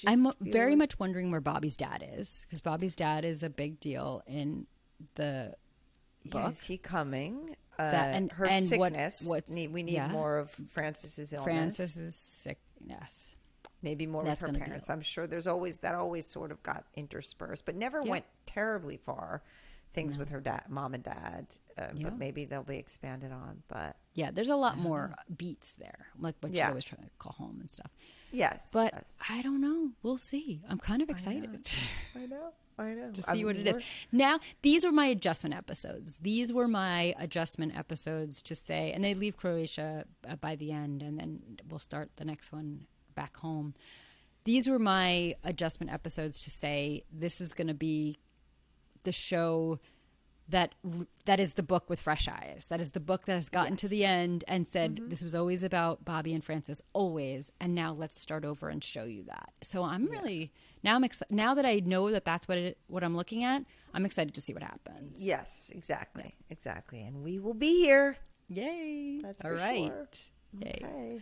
I'm very much wondering where Bobby's dad is, because Bobby's dad is a big deal in the book. Is he coming? her and sickness. we need more of Frances's illness. Francis's sick. Yes. Maybe more with her parents. I'm sure there's always sort of got interspersed, but never went terribly far. Things with her mom and dad, but maybe they'll be expanded on. But yeah, there's a lot more beats there, like when she's always trying to call home and stuff. Yes, but I don't know. We'll see. I'm kind of excited. I know. To see what it is. Now, these were my adjustment episodes. These were my adjustment episodes to say, and they leave Croatia by the end, and then we'll start the next one back home. These were my adjustment episodes to say, this is going to be the show that is the book with fresh eyes. That is the book that has gotten to the end and said, this was always about Bobby and Francis, always. And now let's start over and show you that. So I'm really, now that I know that that's what I'm looking at, I'm excited to see what happens. Yes, exactly. And we will be here. Yay. That's for sure. Yay. Okay.